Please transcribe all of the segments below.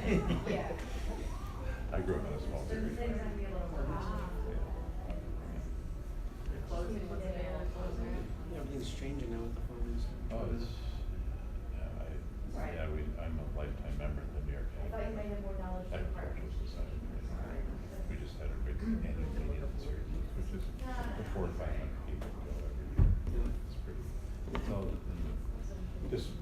Yeah. I grew up in a small So the city. things might be a little more. Closing, what's available, closing? Everything's changing now with the phones. Oh, it is. Right. Yeah, I'm a lifetime member of the New York I thought you might have more knowledge than part. Agricultural Society. We just had a big annual meeting in Syracuse, which is 400 or 500 people go every year. It's pretty. It's all in just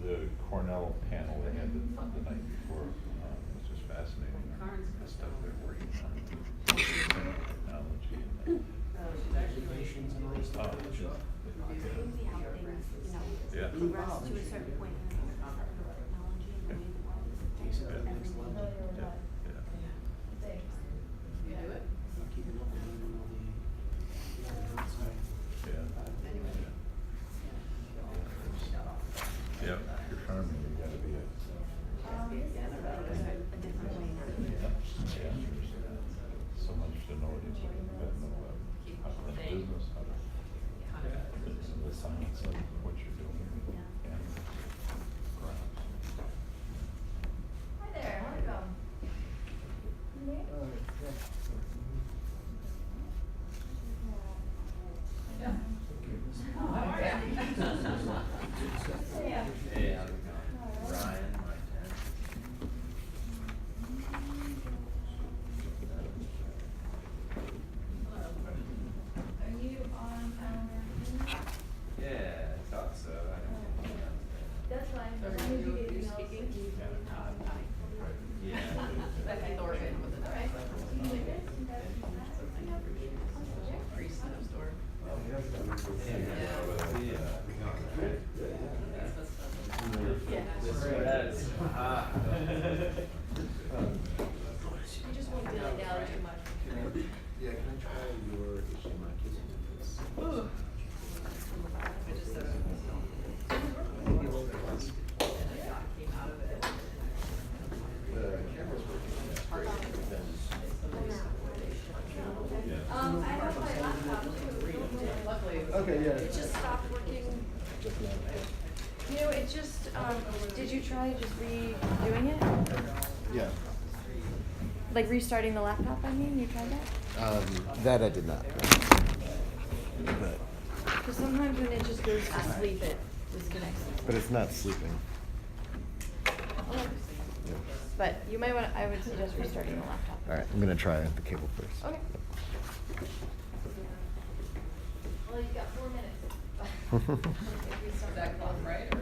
the Cornell panel they had the night before was just fascinating. The stuff they're working on, technology and. She's actually going. Regulations and all this stuff. Oh, See how things, Yeah. progress to a certain point in the technology and the way the world is. Takes it to the Everything. next level. Yeah. Thanks. You do it? Not keeping up with them and all the outside. Yeah. Anyway. Yep, if you're farming, you gotta be a. A different way now. Yeah. So much to know, you gotta know how to run a business, how to, the science of what you're doing. Yeah. And crops. Hi there, welcome. Your name? Yeah. Oh, how are ya? Yeah. Hey, how's it going? Ryan, Montana. Are you on our? Yeah, I thought so. I don't know. That's fine. So As long as you- get you're emails that speaking? you- Yeah. Becky Thornton with the Alright. You like this? You got it? priest in the store. That's, You just won't dilly dally too much. Yeah, can I try your HDMI cable? I just said. And I came out of it. The camera's working. I have my laptop too. Luckily, it was. Okay, yeah. It just stopped working. You know, it just, did you try just redoing it? Yeah. Like restarting the laptop, I mean, you tried that? That I did not. But, Because sometimes when it just goes to sleep, it disconnects. but it's not sleeping. Okay. Yeah. But you might want, I would suggest restarting the laptop. All right, I'm gonna try the cable first. Okay. Well, you've got 4 minutes. Is that clock right, or?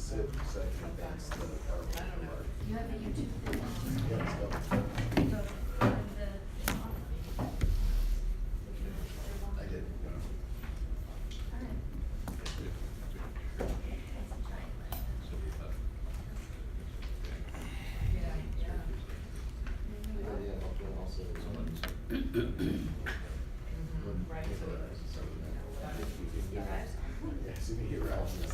sit so I can advance the PowerPoint. I don't know. You have the YouTube thing on. Yeah, let's go. I did. Yeah, also. Right, so. Yeah, so we get around to this.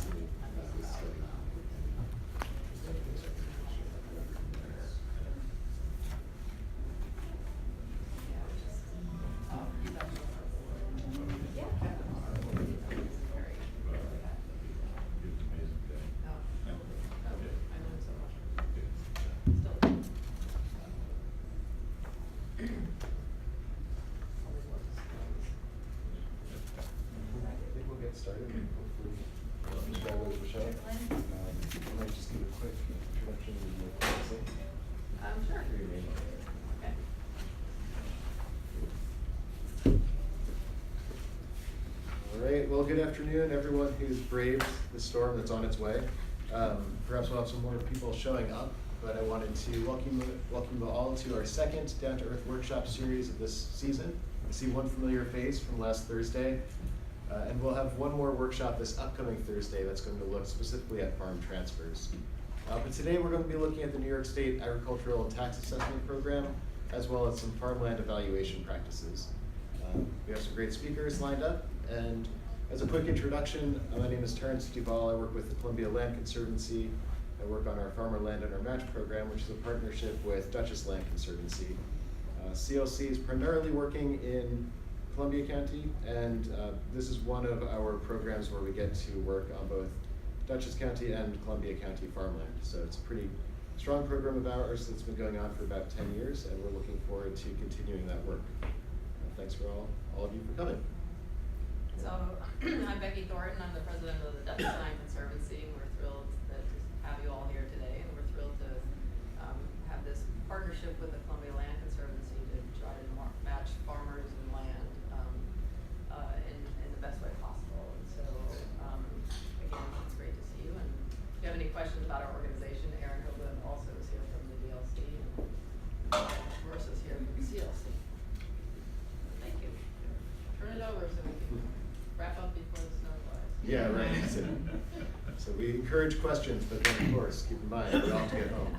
I think we'll get started, hopefully. Michelle with Michelle. I might just give a quick introduction and we'll say. Sure. Your name. Okay. All right, well, good afternoon, everyone who's braved the storm that's on its way. Perhaps we'll have some more people showing up, but I wanted to welcome you all to our second Down to Earth workshop series of this season. I see one familiar face from last Thursday, and we'll have one more workshop this upcoming Thursday that's going to look specifically at farm transfers. But today we're going to be looking at the New York State Agricultural and Tax Assessment Program, as well as some farmland evaluation practices. We have some great speakers lined up, and as a quick introduction, my name is Terrence Duval. I work with the Columbia Land Conservancy. I work on our Farmer Land Owner Match program, which is a partnership with Dutchess Land Conservancy. CLC is primarily working in Columbia County, and this is one of our programs where we get to work on both Dutchess County and Columbia County farmland. So it's a pretty strong program of ours that's been going on for about 10 years, and we're looking forward to continuing that work. Thanks for all of you for coming. So, I'm Becky Thornton, I'm the president of the Dutchess Land Conservancy, and we're thrilled to have you all here today, and we're thrilled to have this partnership with the Columbia Land Conservancy to try to match farmers and land in the best way possible. And so, again, it's great to see you, and if you have any questions about our organization, Erin Hoagland also is here from the DLC, and Marissa's here from the CLC. Thank you. Turn it over so we can wrap up before the snow flies. Yeah, right. So we encourage questions, but then of course, keep in mind, we all have to get home.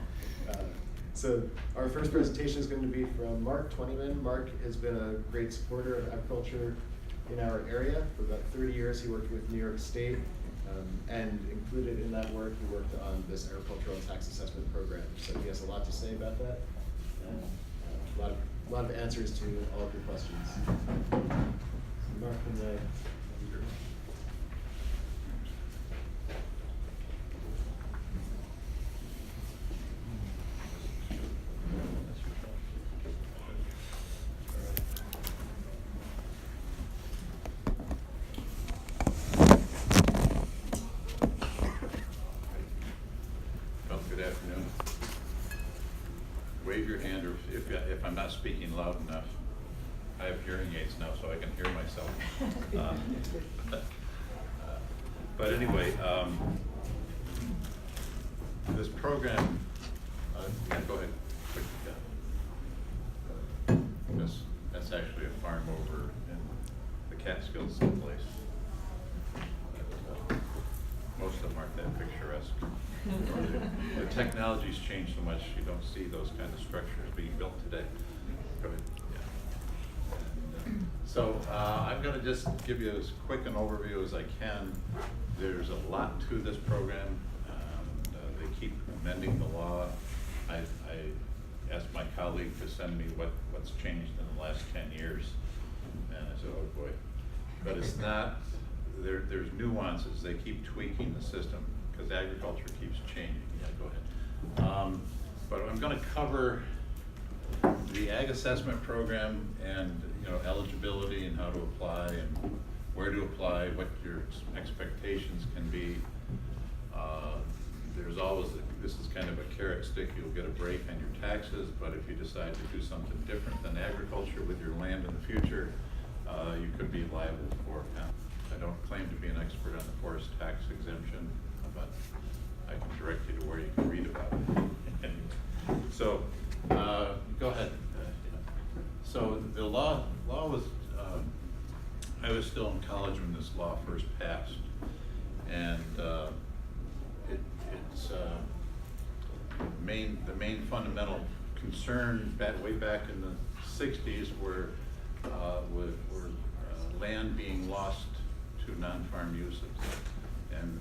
So our first presentation is going to be from Mark Twentyman. Mark has been a great supporter of agriculture in our area. For about 30 years, he worked with New York State, and included in that work, he worked on this agricultural and tax assessment program. So he has a lot to say about that, and a lot of answers to all of your questions. Mark, can Well, good afternoon. Wave your hand, or if I'm not speaking loud enough. I have hearing aids now, so I can hear myself. But anyway, this program, yeah, go ahead. Quick, yeah. That's actually a farm over in the Catskills someplace. Most of them aren't that picturesque. The technology's changed so much, you don't see those kind of structures being built today. Go ahead. So I'm going to just give you as quick an overview as I can. There's a lot to this program. They keep amending the law. I asked my colleague to send me what's changed in the last 10 years, and I said, oh boy. But it's not, there's nuances. They keep tweaking the system because agriculture keeps changing. Yeah, go ahead. But I'm going to cover the ag assessment program and eligibility and how to apply and where to apply, what your expectations can be. There's always, this is kind of a carrot stick, you'll get a break on your taxes, but if you decide to do something different than agriculture with your land in the future, you could be liable for penalties. I don't claim to be an expert on the forest tax exemption, but I can direct you to where you can read about it. So, go ahead. So the law was, I was still in college when this law first passed, and it's the main fundamental concern way back in the '60s were land being lost to non-farm uses,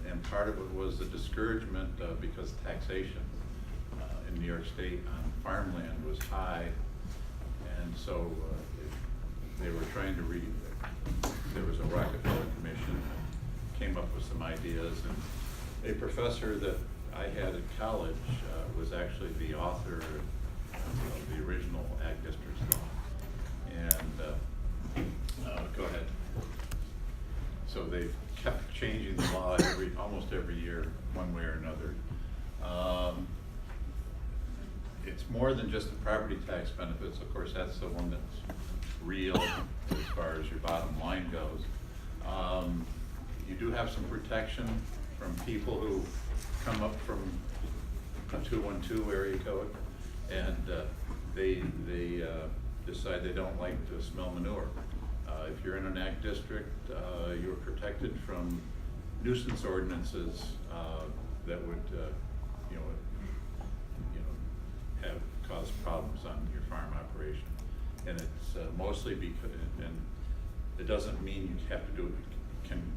and part of it was the discouragement because taxation in New York State on farmland was high, and so they were trying to there was a Rockefeller Commission that came up with some ideas, and a professor that I had at college was actually the author of the original Ag Districts Law. And go ahead. So they've kept changing the law almost every year, one way or another. It's more than just the property tax benefits. Of course, that's the one that's real as far as your bottom line goes. You do have some protection from people who come up from a 212 area code, and they decide they don't like to smell manure. If you're in an ag district, you're protected from nuisance ordinances that would, have caused problems on your farm operation. And it's mostly because, and it doesn't mean you have to do it.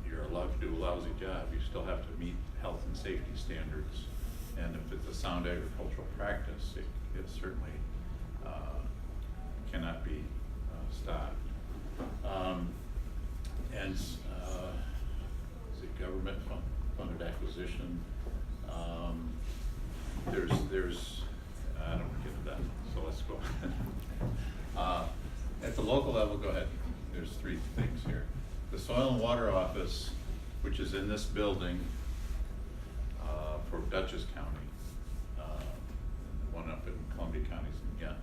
You're allowed to do a lousy job. You still have to meet health and safety standards. And if it's a sound agricultural practice, it certainly cannot be stopped. And is it government funded acquisition? There's I don't get into that, so let's go. At the local level, go ahead. There's three things here. The Soil and Water Office, which is in this building for Dutchess County, the one up in Columbia County, yeah.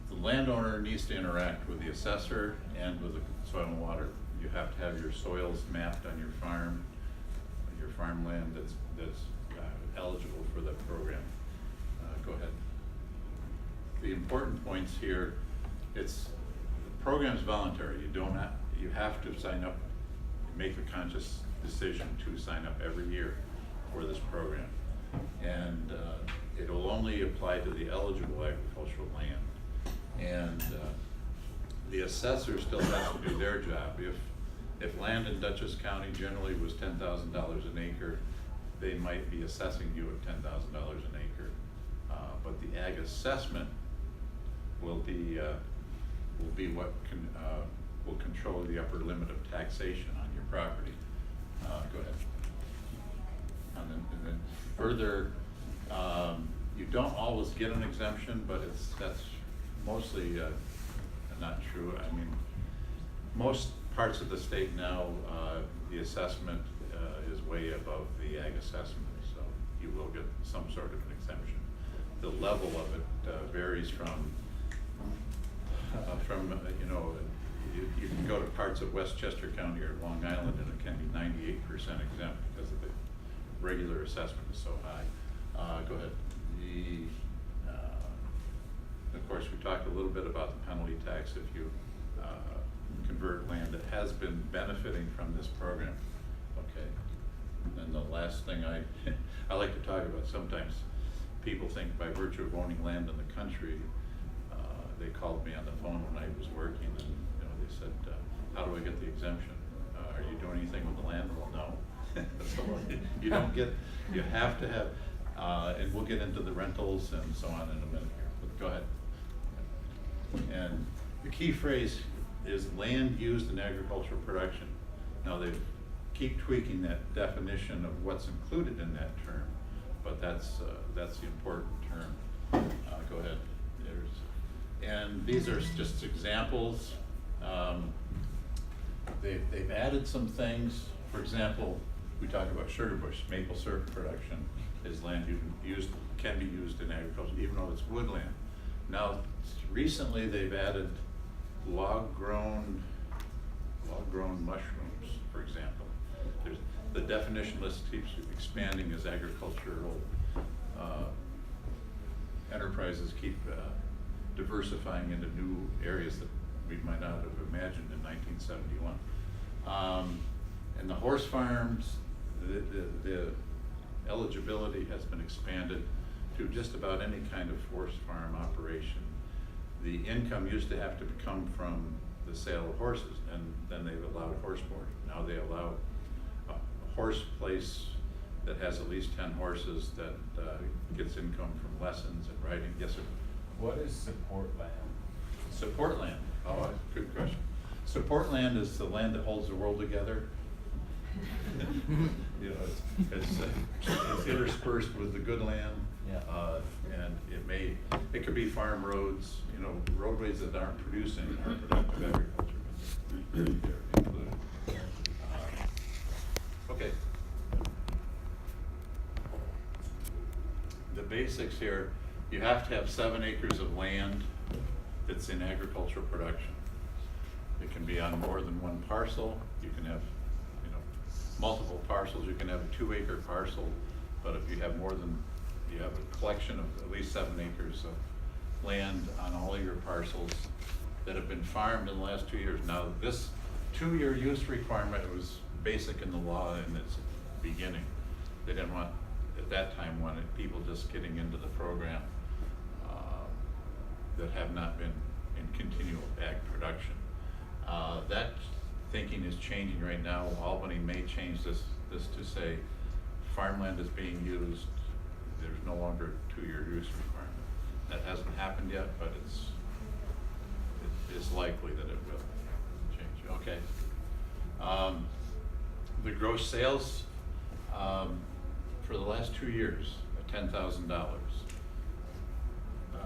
The landowner needs to interact with the assessor and with the soil and water. You have to have your soils mapped on your farmland that's eligible for the program. Go ahead. The important points here, the program's voluntary. You have to sign up, make a conscious decision to sign up every year for this program. And it'll only apply to the eligible agricultural land. And the assessor still has to do their job. If land in Dutchess County generally was $10,000 an acre, they might be assessing you at $10,000 an acre. But the ag assessment will be what will control the upper limit of taxation on your property. Go ahead. And then further, you don't always get an exemption, but that's mostly not true. I mean, most parts of the state now, the assessment is way above the ag assessment, so you will get some sort of an exemption. The level of it varies from you can go to parts of Westchester County or Long Island and it can be 98% exempt because of the regular assessment is so high. Go ahead. Of course, we talked a little bit about the penalty tax if you convert land that has been benefiting from this program. Okay. And the last thing I like to talk about, sometimes people think by virtue of owning land in the country, they called me on the phone when I was working and they said, how do I get the exemption? Are you doing anything with the land? Well, no. So you don't get, you have to have, and we'll get into the rentals and so on in a minute here, but go ahead. And the key phrase is land used in agricultural production. Now they keep tweaking that definition of what's included in that term, but that's the important term. Go ahead. And these are just examples. They've added some things. For example, we talk about sugar bush, maple syrup production is land can be used in agriculture, even though it's woodland. Now, recently they've added log-grown mushrooms, for example. the definition list keeps expanding as agricultural enterprises keep diversifying into new areas that we might not have imagined in 1971. And the horse farms, the eligibility has been expanded to just about any kind of horse farm operation. The income used to have to come from the sale of horses, and then they've allowed horse boarding. Now they allow a horse place that has at least 10 horses that gets income from lessons and riding. Yes, sir. What is support land? Support land. Oh, good question. Support land is the land that holds the world together. You know, it's interspersed with the good land. Yeah. And it could be farm roads, you know, roadways that aren't producing are productive agriculture. They're included. Okay. The basics here, you have to have 7 acres of land that's in agricultural production. It can be on more than one parcel. You can have, you know, multiple parcels. You can have a 2-acre parcel, but if you have more than, you have a collection of at least 7 acres of land on all of your parcels that have been farmed in the last 2 years. Now, this 2-year use requirement was basic in the law in its beginning. They didn't want, at that time, wanted people just getting into the program that have not been in continual ag production. That thinking is changing right now. Albany may change this to say farmland is being used. There's no longer a 2-year use requirement. That hasn't happened yet, but it's likely that it will change. Okay. The gross sales for the last 2 years at $10,000.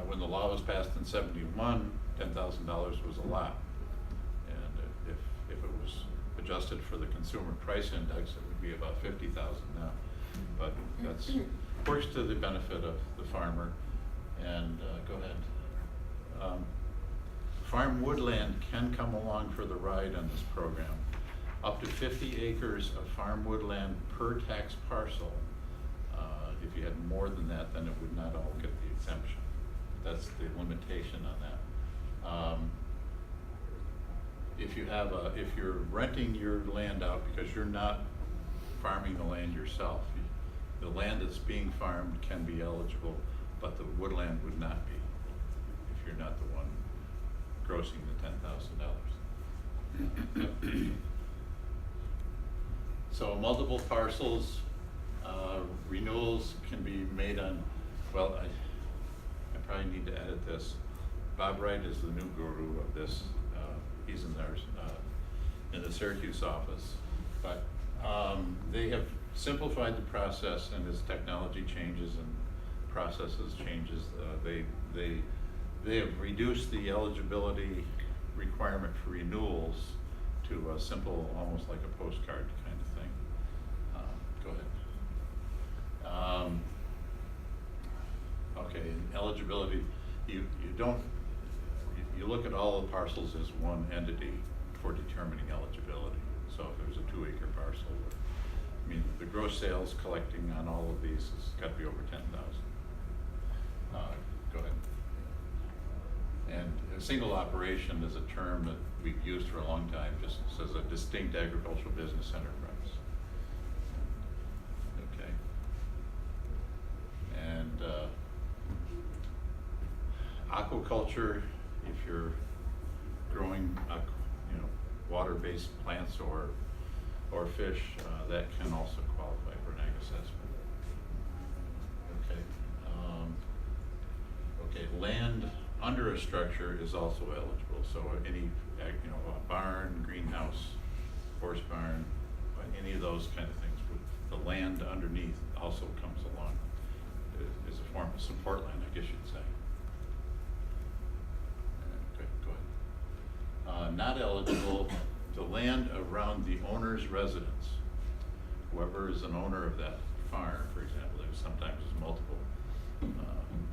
When the law was passed in '71, $10,000 was a lot. And if it was adjusted for the consumer price index, it would be about 50,000 now. But that's works to the benefit of the farmer. And go ahead. Farm woodland can come along for the ride on this program. Up to 50 acres of farm woodland per tax parcel. If you had more than that, then it would not all get the exemption. That's the limitation on that. If you're renting your land out because you're not farming the land yourself, the land that's being farmed can be eligible, but the woodland would not be if you're not the one grossing the $10,000. So multiple parcels, renewals can be made on, well, I probably need to edit this. Bob Wright is the new guru of this. He's in there in the Syracuse office. But they have simplified the process, and as technology changes and processes changes, they have reduced the eligibility requirement for renewals to a simple, almost like a postcard kind of thing. Go ahead. Okay, eligibility, you look at all the parcels as one entity for determining eligibility. So if there's a 2-acre parcel, I mean, the gross sales collecting on all of these has got to be over 10,000. Go ahead. And a single operation is a term that we've used for a long time, just says a distinct agricultural business enterprise. Okay. And aquaculture, if you're growing, water-based plants or fish, that can also qualify for an ag assessment. Okay. Okay. Land under a structure is also eligible. So any, a barn, greenhouse, horse barn, any of those kind of things. The land underneath also comes along. Is a form of support land, I guess you'd say. Okay, go ahead. Not eligible, the land around the owner's residence. Whoever is an owner of that farm, for example, there's sometimes multiple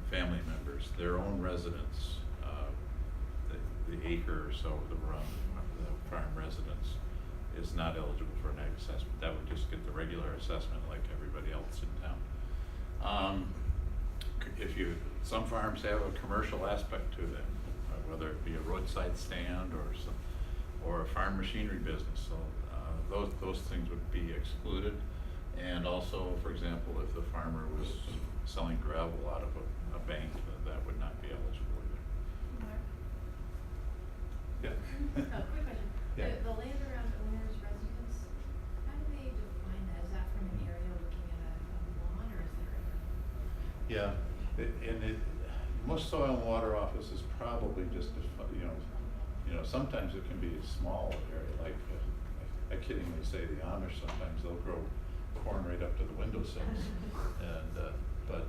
family members, their own residence, the acre or so around the farm residence is not eligible for an ag assessment. That would just get the regular assessment like everybody else in town. Some farms have a commercial aspect to them, whether it be a roadside stand or a farm machinery business. So those things would be excluded. And also, for example, if the farmer was selling gravel out of a bank, that would not be eligible either. Mark? Yeah. Oh, quick question. Yeah. The land around owner's residence, how do they define that? Is that from an area looking at a lawn, or is there a? Yeah, most soil and water office is probably just, sometimes it can be a small area, like, I kiddingly say the Amish, sometimes they'll grow corn right up to the windowsills. But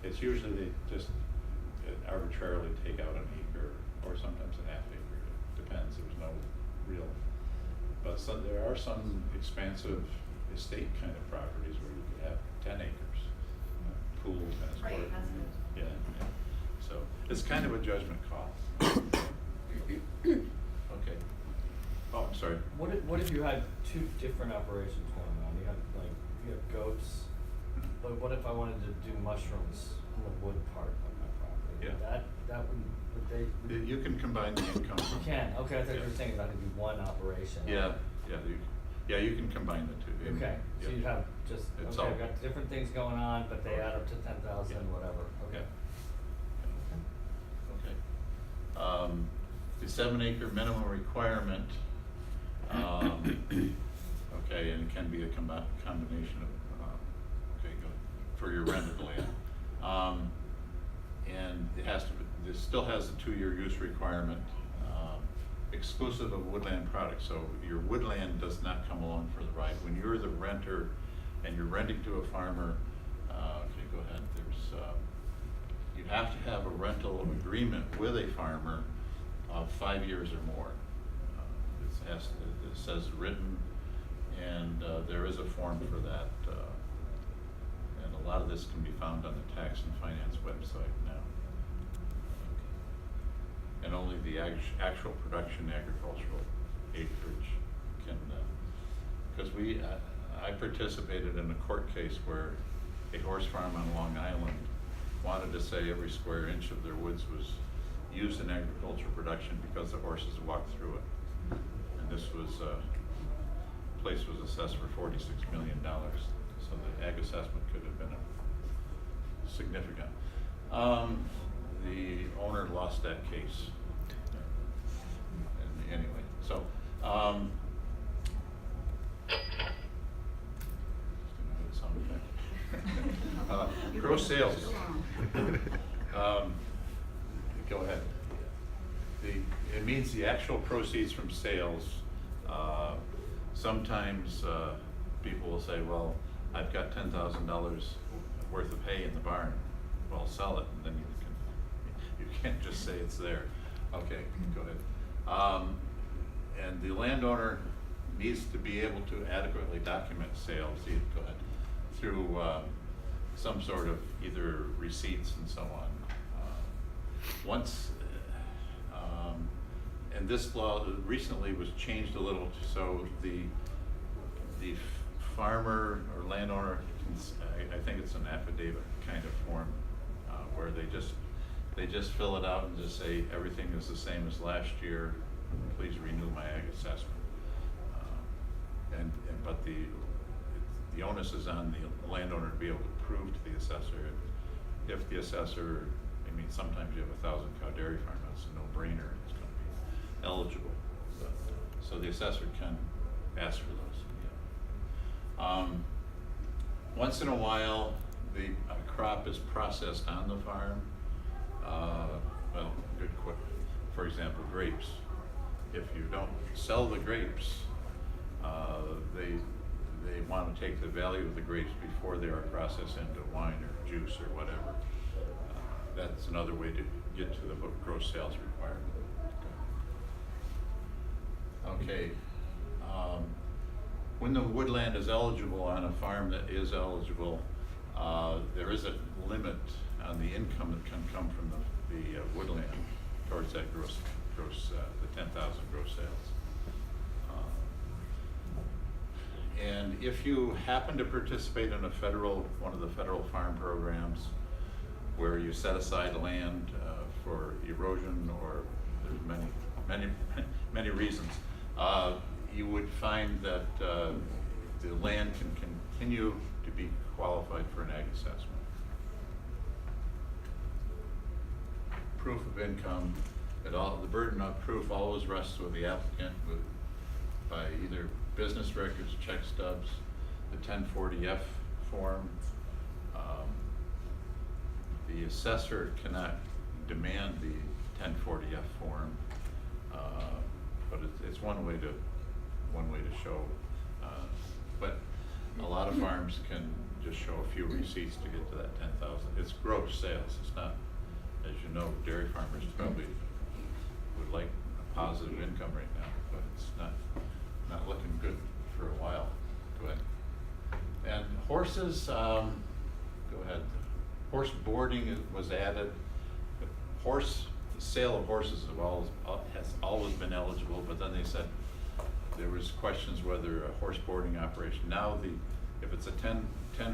it's usually they just arbitrarily take out an acre or sometimes a half acre, it depends, there's no real. But there are some expansive estate kind of properties where you could have 10 acres, pool, tennis court. Right, that's it. Yeah. So it's kind of a judgment call. Okay. Oh, I'm sorry. What if you had two different operations going on? You have goats, but what if I wanted to do mushrooms in the wood part of my property? Yeah. Would they? You can combine the income. You can, okay, I thought you Yeah. were saying that could be one operation. You can combine the two. Okay, so Yeah. you'd have just, It's okay, all- I've got different things going on, but they add up to 10,000, Yeah. whatever, okay. Okay. The 7-acre minimum requirement, okay, and it can be a combination of, okay, go, for your rented land. And it has to, this still has the 2-year use requirement, exclusive of woodland products. So your woodland does not come along for the ride. When you're the renter and you're renting to a farmer, okay, go ahead, you have to have a rental agreement with a farmer of 5 years or more. It says written, and there is a form for that. And a lot of this can be found on the Tax and Finance website now. And only the actual production agricultural acreage can, because I participated in a court case where a horse farm on Long Island wanted to say every square inch of their woods was used in agricultural production because the horses walked through it. And this was, place was assessed for $46 million. So the ag assessment could have been significant. The owner lost that case. And anyway, so, gross sales. Go ahead. It means the actual proceeds from sales. Sometimes people will say, well, I've got $10,000 worth of hay in the barn. Well, sell it, and then you can't just say it's there. Okay, go ahead. And the landowner needs to be able to adequately document sales, go ahead, through some sort of either receipts and so on. And this law recently was changed a little, so the farmer or landowner, I think it's an affidavit kind of form, where they just fill it out and just say everything is the same as last year. Please renew my ag assessment. But the onus is on the landowner to be able to prove to the assessor if the assessor, I mean, sometimes you have 1,000 cow dairy farm, that's a no-brainer, it's going to be eligible. But, so the assessor can ask for those. Yeah. Once in a while, the crop is processed on the farm. Well, for example, grapes. If you don't sell the grapes, they want to take the value of the grapes before they are processed into wine or juice or whatever. That's another way to get to the gross sales requirement. Okay. When the woodland is eligible on a farm that is eligible, there is a limit on the income that can come from the woodland towards that the 10,000 gross sales. if you happen to participate in one of the federal farm programs where you set aside land for erosion, or there's many reasons, you would find that the land can continue to be qualified for an ag assessment. Proof of income, the burden of proof always rests with the applicant by either business records, check stubs, the 1040-F form. The assessor cannot demand the 1040-F form, but it's one way to show. But a lot of farms can just show a few receipts to get to that 10,000. It's gross sales. It's not, as you know, dairy farmers probably would like a positive income right now, but it's not looking good for a while. Go ahead. And horses, go ahead. Horse boarding was added. The sale of horses has always been eligible, but then they said there was questions whether a horse boarding operation. Now if it's a 10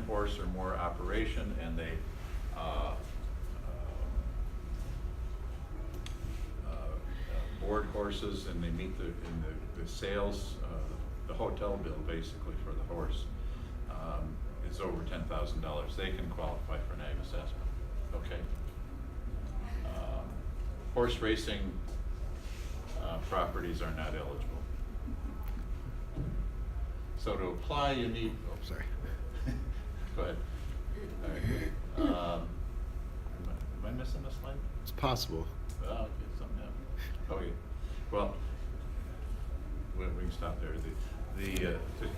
horse or more operation and they board horses and they meet the sales, the hotel bill basically for the horse is over $10,000. They can qualify for an ag assessment. Okay. Horse racing properties are not eligible. So to apply, you need. Oh, sorry. Go ahead. All right. Am I missing a slide? It's possible. Oh, okay, something happened. Okay. Well, we can stop there.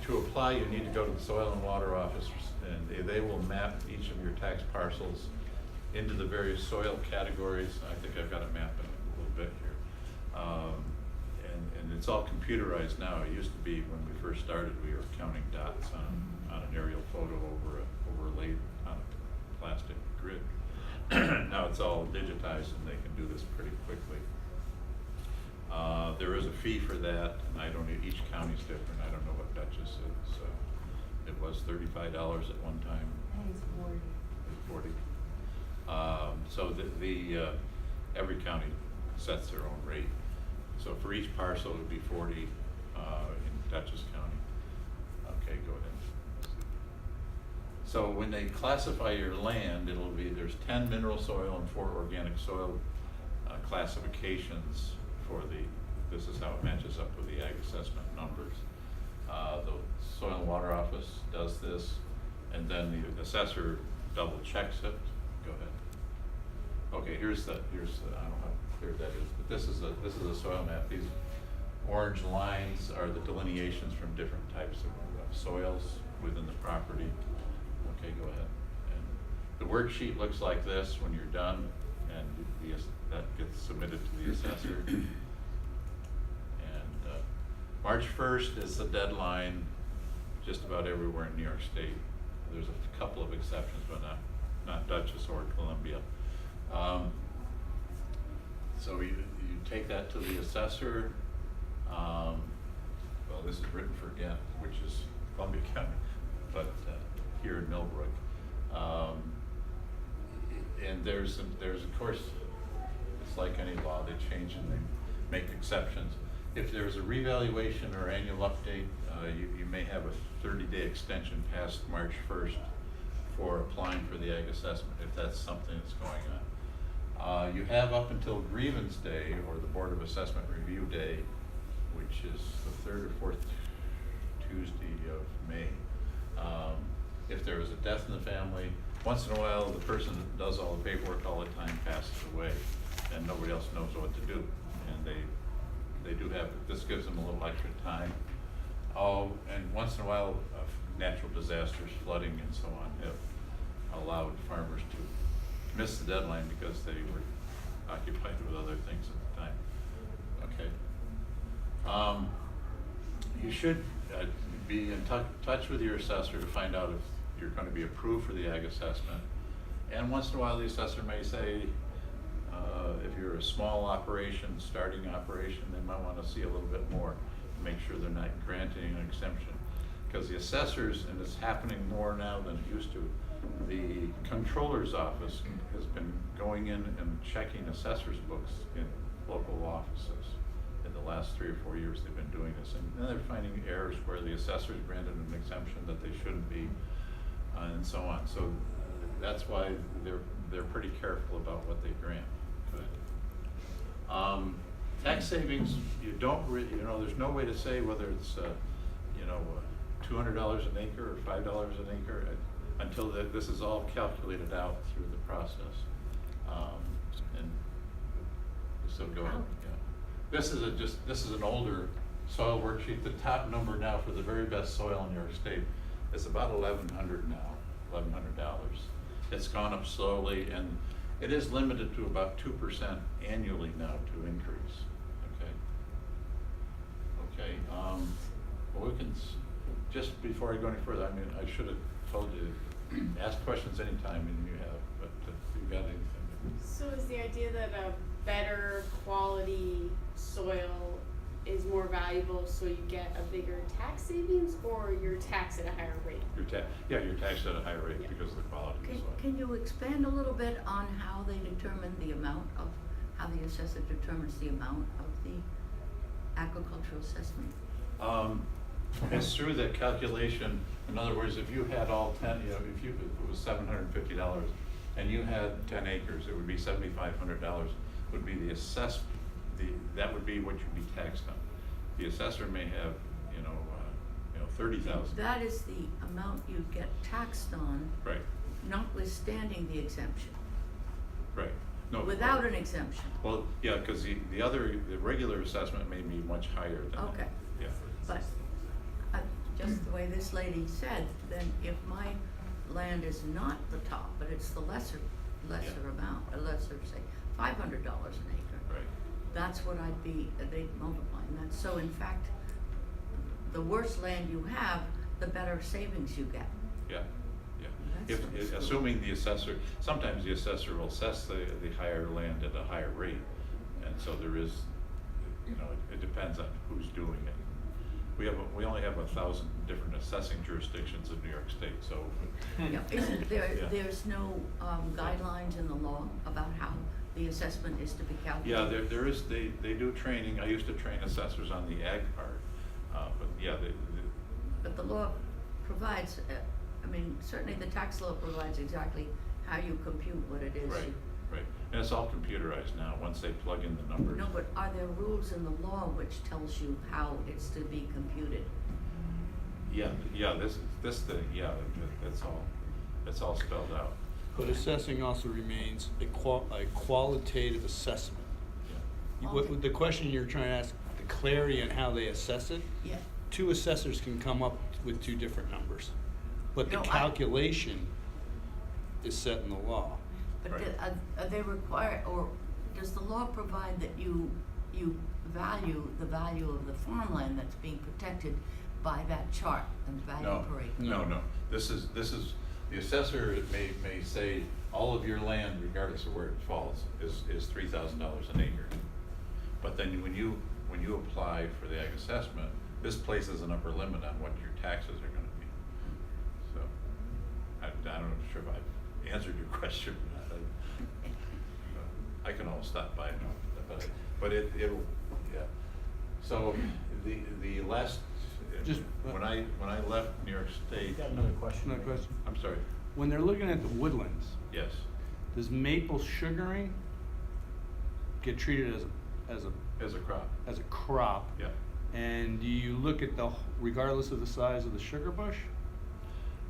To apply, you need to go to the Soil and Water Office, and they will map each of your tax parcels into the various soil categories. I think I've got it mapped in a little bit here. And it's all computerized now. It used to be when we first started, we were counting dots on an aerial photo overlaid on a plastic grid. Now it's all digitized and they can do this pretty quickly. There is a fee for that, and each county's different. I don't know what Dutchess is. It was $35 at one time. I think it's 40. It's 40. So every county sets their own rate. So for each parcel, it would be 40 in Dutchess County. Okay, go ahead. So when they classify your land, there's 10 mineral soil and 4 organic soil classifications this is how it matches up with the ag assessment numbers. The Soil and Water Office does this, and then the assessor double checks it. Go ahead. Okay, here's the I don't know how clear that is, but this is a soil map. These orange lines are the delineations from different types of soils within the property. Okay, go ahead. And the worksheet looks like this when you're done, and that gets submitted to the assessor. And March 1st is the deadline just about everywhere in New York State. There's a couple of exceptions, but not Dutchess or Columbia. So you take that to the assessor. Well, this is written for Ghent, which is Columbia County, but here in Millbrook. And there's of course, it's like any law, they change and they make exceptions. If there's a revaluation or annual update, you may have a 30-day extension past March 1st for applying for the ag assessment, if that's something that's going on. You have up until grievance day, or the Board of Assessment Review Day, which is the 3rd or 4th Tuesday of May. If there is a death in the family, once in a while the person that does all the paperwork all the time passes away and nobody else knows what to do. And they do have, this gives them a little extra time. And once in a while, natural disasters, flooding and so on have allowed farmers to miss the deadline because they were occupied with other things at the time. Okay. You should be in touch with your assessor to find out if you're going to be approved for the ag assessment. And once in a while the assessor may say, if you're a small operation, starting operation, they might want to see a little bit more to make sure they're not granting an exemption. because the assessors, and it's happening more now than it used to, the controller's office has been going in and checking assessors' books in local offices. In the last 3 or 4 years, they've been doing this, and then they're finding errors where the assessors granted an exemption that they shouldn't be, and so on. So that's why they're pretty careful about what they grant. Tax savings, you don't really, there's no way to say whether it's, $200 an acre or $5 an acre until this is all calculated out through the process. And so go ahead. Yeah. This is an older soil worksheet. The top number now for the very best soil in New York State is about $1,100 now, $1,100. It's gone up slowly, and it is limited to about 2% annually now to increase. Okay, well, we can, just before I go any further, I mean, I should have told you, ask questions anytime and you have, but if you got anything. So is the idea that a better quality soil is more valuable so you get a bigger tax savings, or you're taxed at a higher rate? You're taxed at a higher rate because of the quality of the soil. Can you expand a little bit on how they determine the amount of, how the assessor determines the amount of the agricultural assessment? It's through the calculation. In other words, if you had all 10, if it was $750 and you had 10 acres, it would be $7,500 would be the assessment. That would be what you'd be taxed on. The assessor may have, 30,000. That is the amount you get taxed on, Right. notwithstanding the exemption. Right. No. Without an exemption. Well, yeah, because the regular assessment may be much higher than that. Okay. Yeah. But just the way this lady said, then if my land is not the top, but it's the lesser amount, say $500 an acre. Right. That's what they'd multiply. And that's, so in fact, the worse land you have, the better savings you get. Yeah. That's If assuming the assessor, sometimes the assessor will assess the higher land at a higher rate, and so there is, it depends on who's doing it. We only have 1,000 different assessing jurisdictions in New York State, so. Yeah, isn't there, Yeah. there's no guidelines in the law about how the assessment is to be calculated? Yeah, there is, they do training. I used to train assessors on the ag part, but yeah, But the law provides, certainly the tax law provides exactly how you compute what it is. right. And it's all computerized now, once they plug in the numbers. No, but are there rules in the law which tells you how it's to be computed? Yeah, that's all spelled out. But assessing also remains a qualitative assessment. The question you're trying to ask, the clarity on how they assess it, Yeah. two assessors can come up with two different numbers. But the No, calculation is set in the law. But Right. are they required, or does the law provide that you value the value of the farmland that's being protected by that chart and value per acre? No. This is the assessor may say all of your land, regardless of where it falls, is $3,000 an acre. But then when you apply for the ag assessment, this places an upper limit on what your taxes are going to be. So I don't know if I've answered your question. I can always stop by, but it'll, yeah. So the last, when I left New York State. Got another question. Another question. I'm sorry. When they're looking at the woodlands, Yes. does maple sugaring get treated as As a crop. a crop? Yeah. And do you look at regardless of the size of the sugar bush?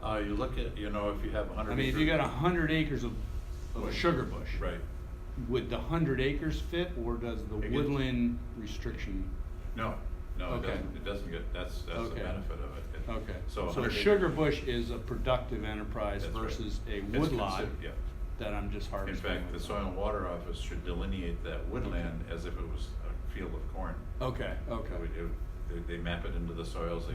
You look at, if you have 100. I mean, if you got 100 acres of a sugar bush, Right. would the 100 acres fit, or does the It gets- woodland restriction? No, Okay. it doesn't get, that's the Okay. benefit of it. Okay, so a 100 sugar acres- bush is a productive enterprise That's right. versus a It's woodlot Yeah. that I'm just In harvesting. fact, the with. Soil and Water Office should delineate that woodland as if it was a field of corn. Okay, okay. They map it into the soils,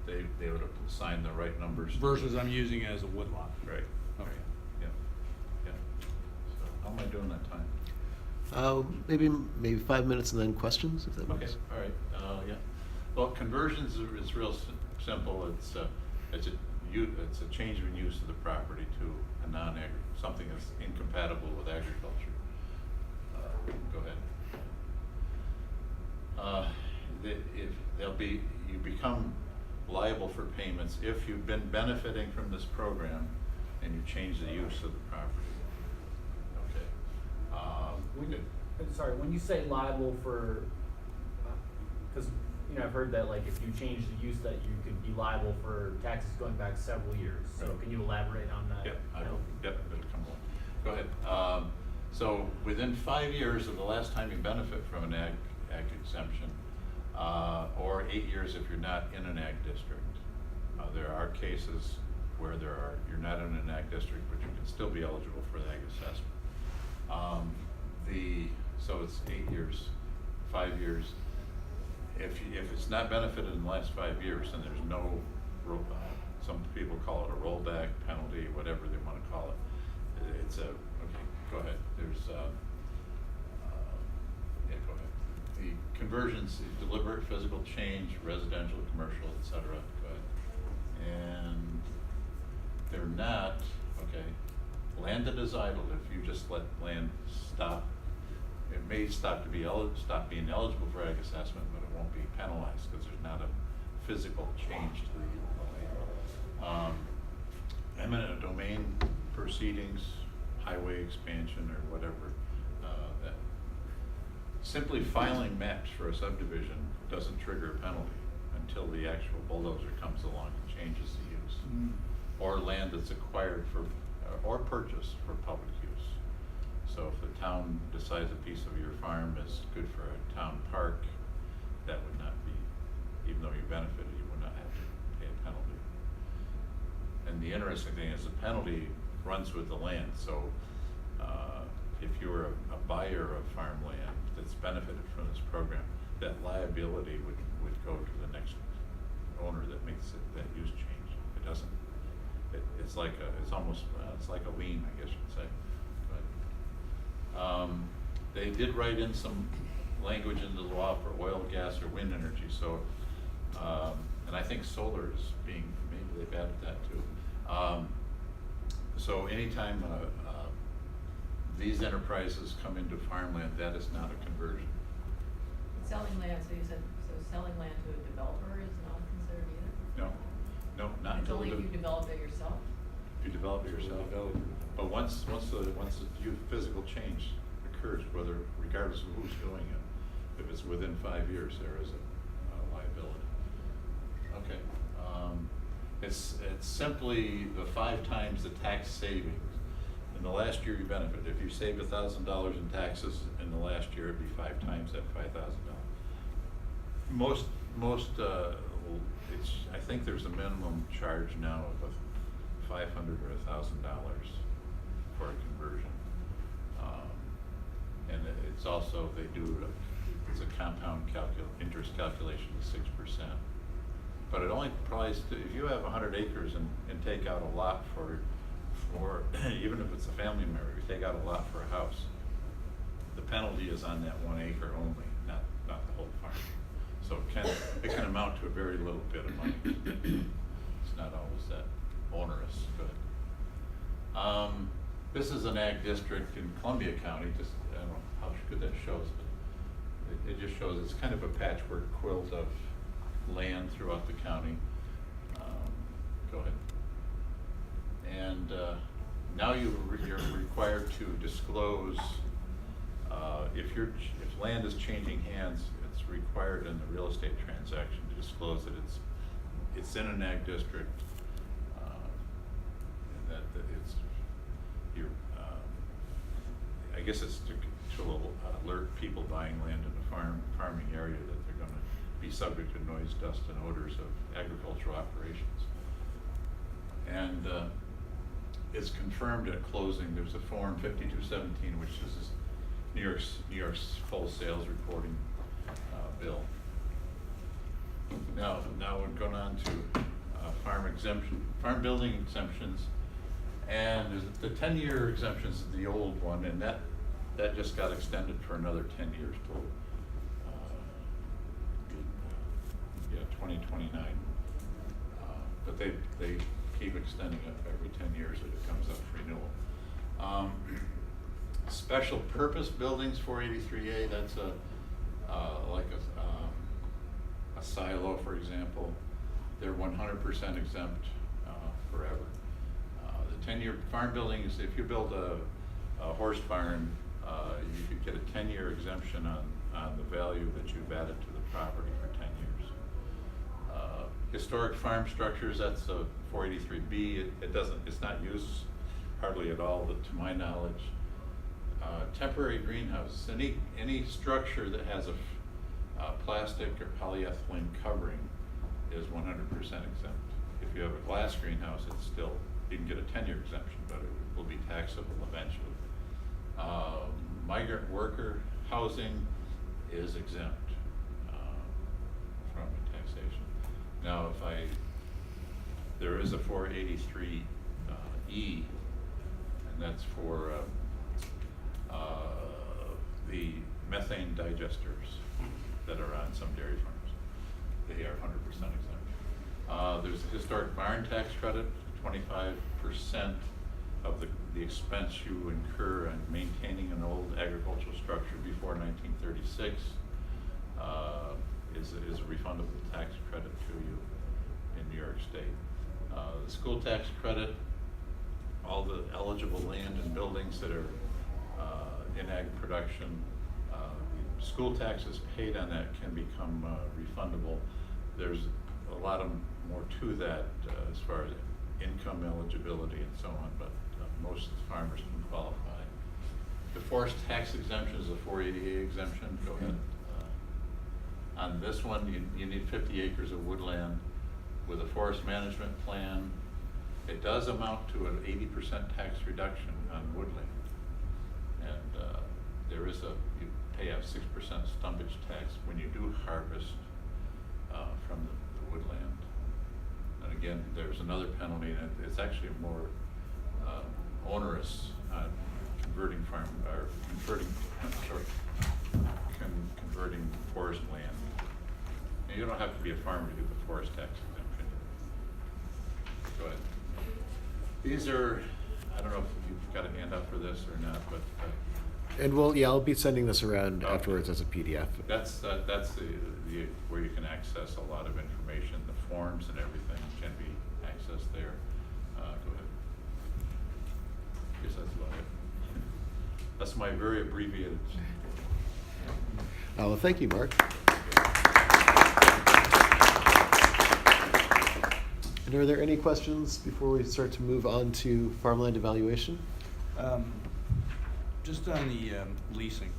they would assign the right numbers. Versus I'm using it as a woodlot. Right. Okay. Yeah. So how am I doing that time? Maybe 5 minutes and then questions, if that Okay, works. all right, yeah. Well, conversions is real simple. It's a change of use of the property to a something that's incompatible with agriculture. Go ahead. You become liable for payments if you've been benefiting from this program and you change the use of the property. Okay. Sorry, when you say liable for, because I've heard that like if you change the use that you could be liable for taxes going back several years. So Right. can you elaborate on that? Yep, it'll come along. Go ahead. So within 5 years of the last time you benefit from an ag exemption, or 8 years if you're not in an ag district. There are cases where you're not in an ag district, but you can still be eligible for the ag assessment. So it's 8 years, 5 years. If it's not benefited in the last 5 years, then there's no some people call it a rollback penalty, whatever they want to call it. It's okay, go ahead. There's go ahead. The conversions, deliberate physical change, residential, commercial, etc. Go ahead. And they're not, okay, land that is idle, if you just let land stop, it may stop being eligible for ag assessment, but it won't be penalized because there's not a physical change to the land. Eminent domain proceedings, highway expansion or whatever, that simply filing maps for a subdivision doesn't trigger a penalty until the actual bulldozer comes along and changes the use. Or land that's acquired or purchased for public use. So if the town decides a piece of your farm is good for a town park, that would not be, even though you benefited, you would not have to pay a penalty. And the interesting thing is the penalty runs with the land. So if you were a buyer of farmland that's benefited from this program, that liability would go to the next owner that makes that use change. It doesn't. It's like a lien, I guess you'd say. But they did write in some language into the law for oil, gas, or wind energy. So, and I think solar is maybe they've added that too. So anytime these enterprises come into farmland, that is not a conversion. Selling land, so you said, selling land to a developer is not considered either? No, not It's until only if you develop it yourself? If you develop it yourself. But once the physical change occurs, regardless of who's doing it, if it's within 5 years, there is a liability. Okay. It's simply the 5 times the tax savings. In the last year you benefit. If you saved $1,000 in taxes in the last year, it'd be 5 times that $5,000. I think there's a minimum charge now of $500 or $1,000 for a conversion. And it's also, it's a compound interest calculation of 6%. But it only applies to, if you have 100 acres and take out a lot for even if it's a family member, you take out a lot for a house, the penalty is on that 1 acre only, not the whole farm. So it can amount to a very little bit of money. It's not always that onerous. Good. This is an ag district in Columbia County. I don't know how good that shows, but it just shows it's kind of a patchwork quilt of land throughout the county. Go ahead. And now you're required to disclose if land is changing hands. It's required in the real estate transaction to disclose that it's in an ag district, and that it's I guess it's to alert people buying land in the farming area that they're going to be subject to noise, dust, and odors of agricultural operations. And it's confirmed at closing. There's a form 5217, which is New York's full sales reporting bill. Now we're going on to farm building exemptions, and the 10-year exemptions is the old one, and that just got extended for another 10 years till 2029. But they keep extending it every 10 years that it comes up for renewal. Special purpose buildings, 483A, that's like a silo, for example. They're 100% exempt forever. The 10-year farm buildings, if you build a horse barn, you could get a 10-year exemption on the value that you've added to the property for 10 years. Historic farm structures, that's a 483B. It's not used hardly at all, to my knowledge. Temporary greenhouses, any structure that has a plastic or polyethylene covering is 100% exempt. If you have a glass greenhouse, it's still, you can get a 10-year exemption, but it will be taxable eventually. Migrant worker housing is exempt from taxation. Now, there is a 483E, and that's for the methane digesters that are on some dairy farms. They are 100% exempt. There's a historic barn tax credit, 25% of the expense you incur in maintaining an old agricultural structure before 1936 is a refundable tax credit to you in New York State. The school tax credit, all the eligible land and buildings that are in ag production, school taxes paid on that can become refundable. There's a lot more to that as far as income eligibility and so on, but most farmers can qualify. The forest tax exemption is a 480A exemption. Go ahead. On this one, you need 50 acres of woodland with a forest management plan. It does amount to an 80% tax reduction on woodland. And there is you pay a 6% stumpage tax when you do harvest from the woodland. And again, there's another penalty, and it's actually more onerous converting forest land. And you don't have to be a farmer to get the forest tax exemption. Go ahead. These are, I don't know if you've got a handout for this or not, but. And I'll be sending this around afterwards as a PDF. That's the where you can access a lot of information. The forms and everything can be accessed there. Go ahead. I guess that's about it. That's my very abbreviated. Well, thank you, Mark. And are there any questions before we start to move on to farmland evaluation? Just on the leasing.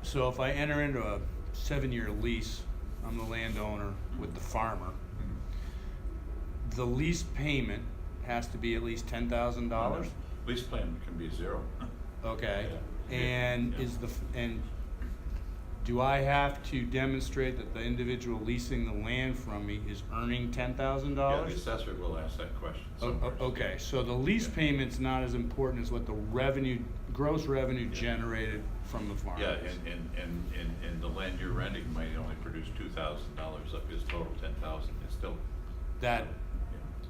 So if I enter into a 7-year lease, I'm the landowner with the farmer. The lease payment has to be at least $10,000? Lease plan can be zero. Okay. Yeah. And Yeah. Do I have to demonstrate that the individual leasing the land from me is earning $10,000? Yeah, the assessor will ask that question. Okay, so the lease payment's not as important as what the gross revenue generated from the farm. Yeah, and the land you're renting might only produce $2,000 of his total 10,000. It's still that.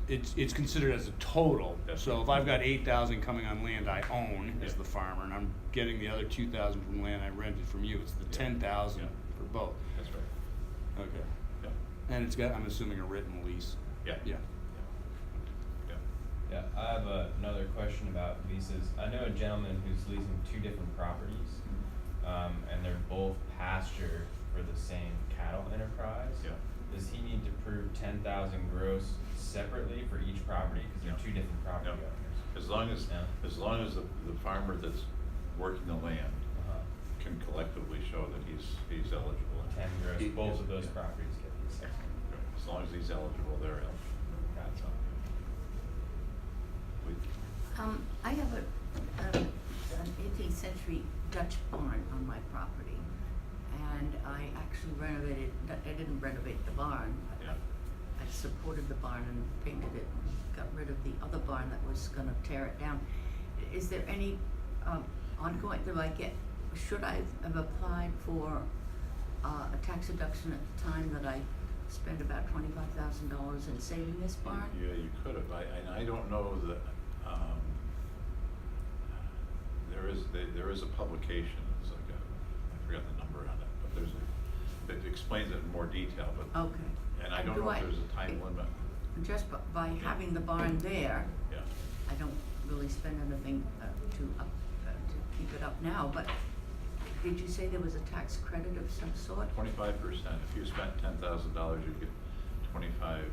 It's considered as a total. That's So right. if I've got 8,000 coming on land I own as the farmer, and I'm getting the other 2,000 from land I rented from you, it's the 10,000 for both. That's right. Okay. Yeah. And it's got, I'm assuming, a written lease. Yeah. Yeah. Yeah, I have another question about leases. I know a gentleman who's leasing 2 different properties, and they're both pasture for the same cattle enterprise. Yeah. Does he need to prove 10,000 gross separately for each property because they're 2 different property No. owners? As long as the farmer that's working the land can collectively show that he's eligible. 10 gross. Both of those properties get the assessment. As long as he's eligible, they're eligible. That's all. I have an 18th century Dutch barn on my property, and I actually renovated, I didn't renovate the barn, but Yeah. I supported the barn and painted it and got rid of the other barn that was gonna tear it down. Is there any ongoing, should I have applied for a tax deduction at the time that I spent about $25,000 in saving this barn? Yeah, you could have. I don't know that, there is a publication, it's like I forgot the number on it, but it explains it in more detail, but. Okay. And I don't know if there's a time limit. Just by having the barn there, Yeah. I don't really spend anything to keep it up now, but did you say there was a tax credit of some sort? 25%. If you spent $10,000, you get 25.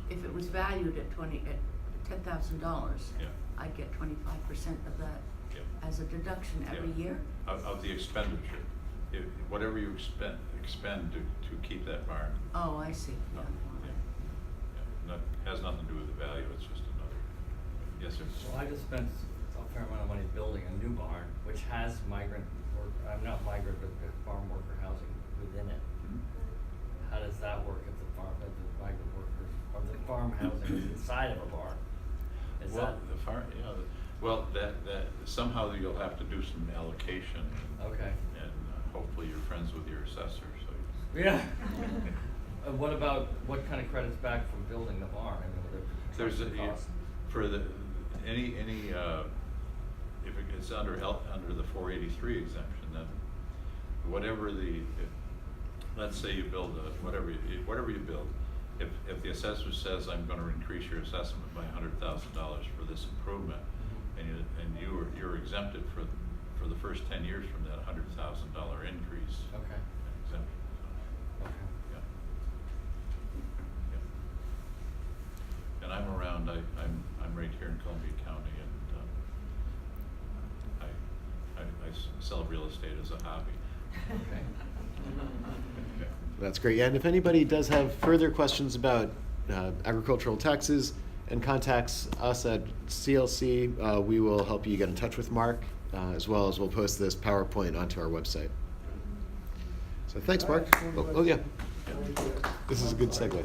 If it was valued at $10,000, Yeah. I'd get 25% of that Yeah. as a deduction every Yeah. year? Of the expenditure. Whatever you expend to keep that barn. Oh, I see. No, yeah. Has nothing to do with the value, it's just another. Yes, sir? Well, I just spent a fair amount of money building a new barn, which has migrant, or, not migrant, but farm worker housing within it. How does that work if the migrant workers, or the farm housing is inside of a barn? Is Well, that? the farm, yeah, well, that somehow you'll have to do some allocation. Okay. And hopefully you're friends with your assessor, so. Yeah. What about, what kind of credits back from building the barn? I mean, what are There's a, costs? for the, any, if it's under the 483 exemption, then whatever let's say you build whatever you build, if the assessor says, I'm gonna increase your assessment by $100,000 for this improvement, and you're exempted for the first 10 years from that $100,000 increase. Okay. Exemption. Okay. Yeah. Yeah. And I'm around. I'm right here in Columbia County, and I sell real estate as a hobby. Okay. That's great. Yeah, and if anybody does have further questions about agricultural taxes and contacts us at CLC, we will help you get in touch with Mark, as well as we'll post this PowerPoint onto our website. So thanks, Mark. Oh yeah. This is a good segue.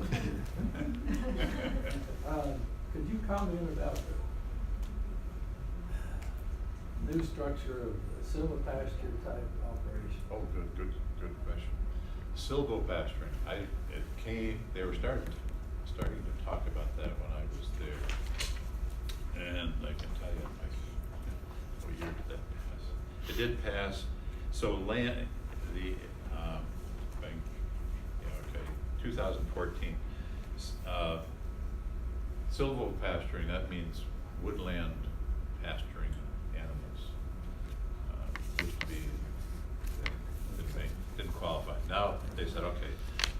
Could you comment about the new structure of the silvopasture type operation? Oh, good question. Silvopasturing. They were starting to talk about that when I was there, and I can tell you, what year did that pass? It did pass. So land, 2014. Silvopasturing, that means woodland pasturing animals. Used to be, didn't qualify. Now they said, okay,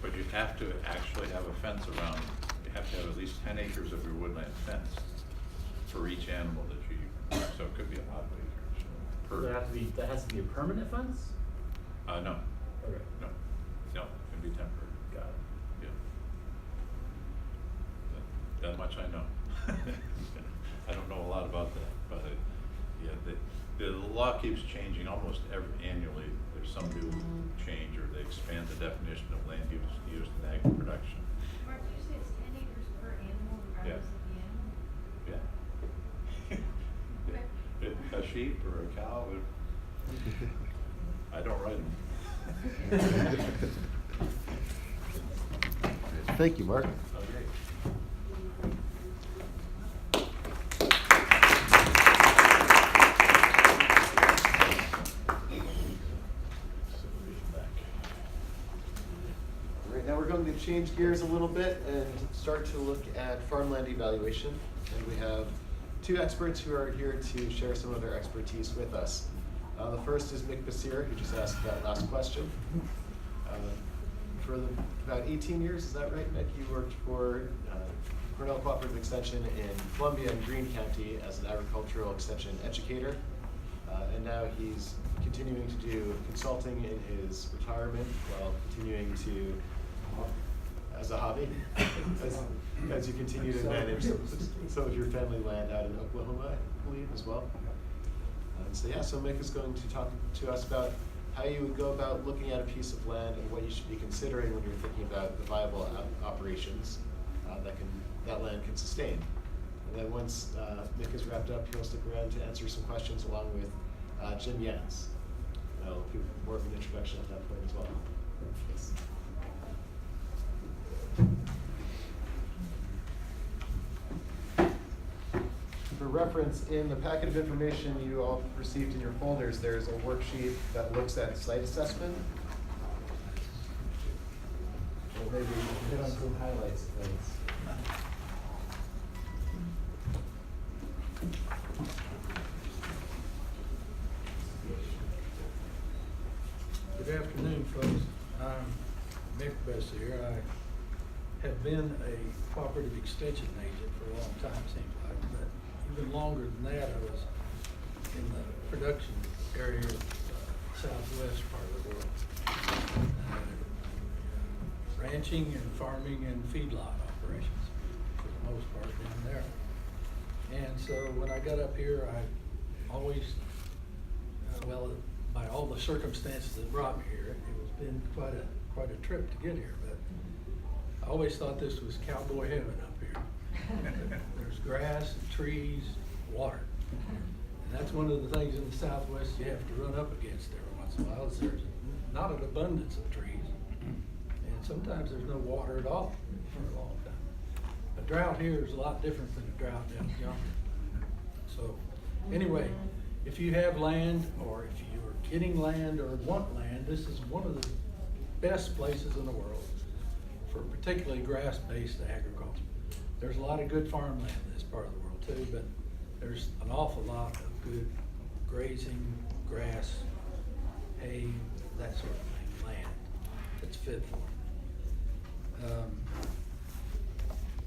but you have to actually have a fence around, you have to have at least 10 acres of your woodland fence for each animal that you use. So it could be a lot of acres. That has to be a permanent fence? No. Okay. No, it can be temporary. Got it. Yeah. That much I know. I don't know a lot about that, but the law keeps changing almost annually. There's some new change, or they expand the definition of land use used in ag production. Mark, did you say it's 10 acres per animal regardless of the animal? Yeah. A sheep or a cow, I don't ride them. Thank you, Mark. Okay. All right, now we're going to change gears a little bit and start to look at farmland evaluation. And we have two experts who are here to share some of their expertise with us. The first is Mick Basir, who just asked that last question. For about 18 years, is that right, Mick? You worked for Cornell Cooperative Extension in Columbia and Greene County as an agricultural extension educator. And now he's continuing to do consulting in his retirement while continuing to, as a hobby, as you continue to manage some of your family land out in Oklahoma, I believe, as well. So Mick is going to talk to us about how you would go about looking at a piece of land and what you should be considering when you're thinking about the viable operations that land can sustain. And then once Mick is wrapped up, he'll stick around to answer some questions along with Jim Yance. I'll give more of an introduction at that point as well. Yes. For reference, in the packet of information you all received in your folders, there's a worksheet that looks at site assessment. Well, maybe we can hit on some highlights of things. Good afternoon, folks. I'm Mick Bessier. I have been a cooperative extension agent for a long time, seems like, but even longer than that, I was in the production area of southwest part of the world. Ranching and farming and feedlot operations, for the most part, down there. And so when I got up here, I always, well, by all the circumstances that brought me here, it was been quite a trip to get here, but I always thought this was cowboy heaven up here. There's grass and trees, water. And that's one of the things in the Southwest you have to run up against every once in a while, is there's not an abundance of trees. And sometimes there's no water at all for a long time. A drought here is a lot different than a drought down yonder. So anyway, if you have land, or if you're getting land or want land, this is one of the best places in the world for particularly grass-based agriculture. There's a lot of good farmland in this part of the world too, but there's an awful lot of good grazing, grass, hay, that sort of thing, land that's fit for it.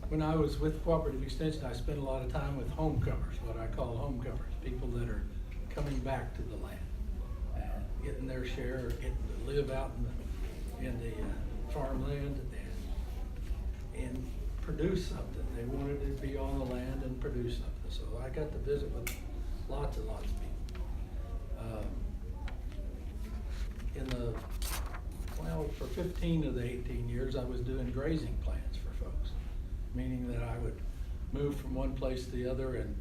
When I was with Cooperative Extension, I spent a lot of time with homecomers, what I call homecomers, people that are coming back to the land, and getting their share, getting to live out in the farmland and produce something. They wanted to be on the land and produce something. So I got to visit with lots and lots of people. For 15 of the 18 years, I was doing grazing plans for folks, meaning that I would move from one place to the other and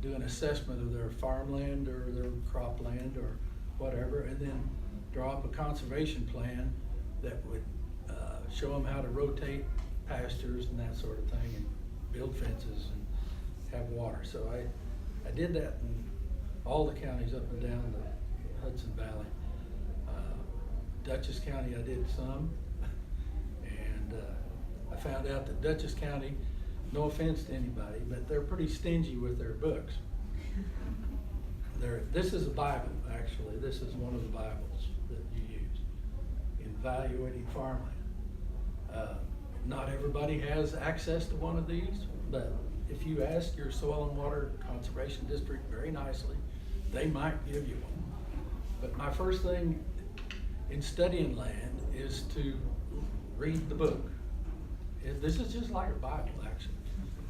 do an assessment of their farmland or their cropland or whatever, and then draw up a conservation plan that would show them how to rotate pastures and that sort of thing, and build fences and have water. So I did that in all the counties up and down the Hudson Valley. Dutchess County I did some, and I found out that Dutchess County, no offense to anybody, but they're pretty stingy with their books. This is a Bible, actually. This is one of the Bibles that you use in evaluating farmland. Not everybody has access to one of these, but if you ask your Soil and Water Conservation District very nicely, they might give you one. But my first thing in studying land is to read the book. This is just like a Bible, actually.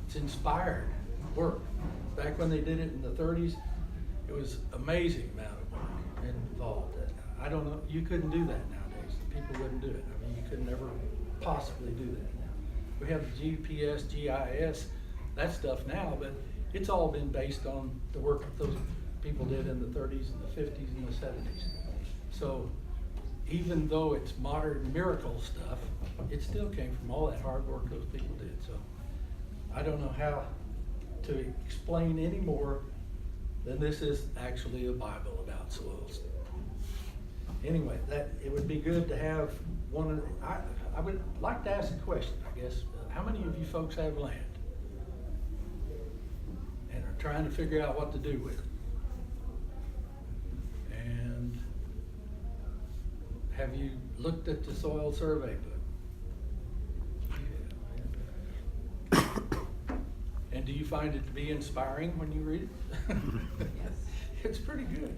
It's inspired work. Back when they did it in the 30s, it was amazing amount of work involved. I don't know, you couldn't do that nowadays. People wouldn't do it. I mean, you could never possibly do that now. We have the GPS, GIS, that stuff now, but it's all been based on the work that those people did in the 30s and the 50s and the 70s. So even though it's modern miracle stuff, it still came from all that hard work those people did. So I don't know how to explain any more than this is actually a Bible about soils. Anyway, it would be good to have one of the, I would like to ask a question, I guess. How many of you folks have land and are trying to figure out what to do with it? And have you looked at the soil survey book? Yeah. And do you find it to be inspiring when you read it? Yes. It's pretty good.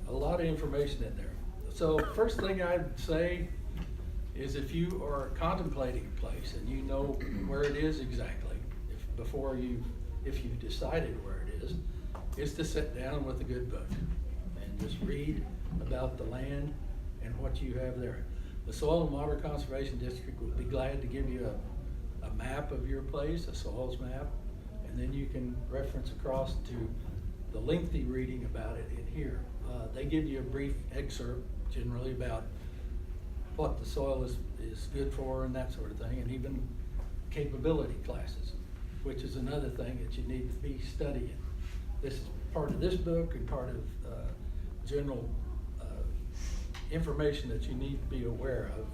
A lot of information in there. So first thing I'd say is if you are contemplating a place and you know where it is exactly, if you've decided where it is to sit down with a good book and just read about the land and what you have there. The Soil and Water Conservation District would be glad to give you a map of your place, a soils map, and then you can reference across to the lengthy reading about it in here. They give you a brief excerpt generally about what the soil is good for and that sort of thing, and even capability classes, which is another thing that you need to be studying. This is part of this book and part of general information that you need to be aware of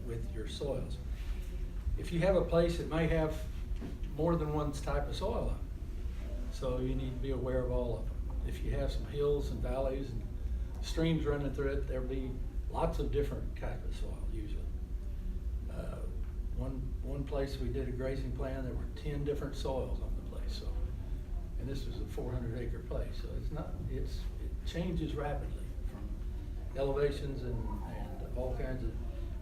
with your soils. If you have a place that may have more than one type of soil on it, so you need to be aware of all of them. If you have some hills and valleys and streams running through it, there'll be lots of different type of soil usually. One place we did a grazing plan, there were 10 different soils on the place. So, and this was a 400-acre place, so it changes rapidly from elevations and all kinds of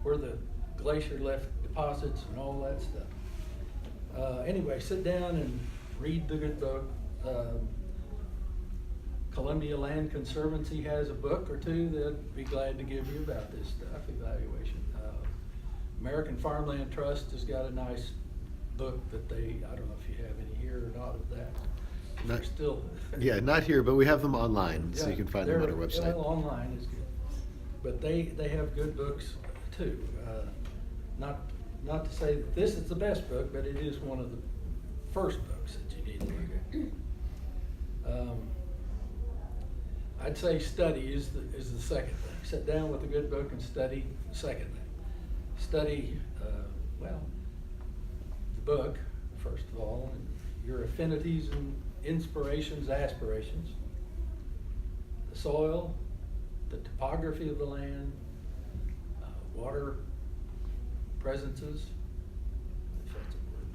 where the glacier left deposits and all that stuff. Anyway, sit down and read the good book. Columbia Land Conservancy has a book or two that I'd be glad to give you about this stuff, evaluation. American Farmland Trust has got a nice book that I don't know if you have any here or not of that. Not, still. Yeah, not here, but we have them online, so Yeah, you can find them on our they're- website. Well, online is good, but they have good books too. Not to say that this is the best book, but it is one of the first books that you need to look at. I'd say study is the second thing. Sit down with a good book and study the second thing. Study, the book, first of all, and your affinities and inspirations, aspirations, the soil, the topography of the land, water presences, if that's a word,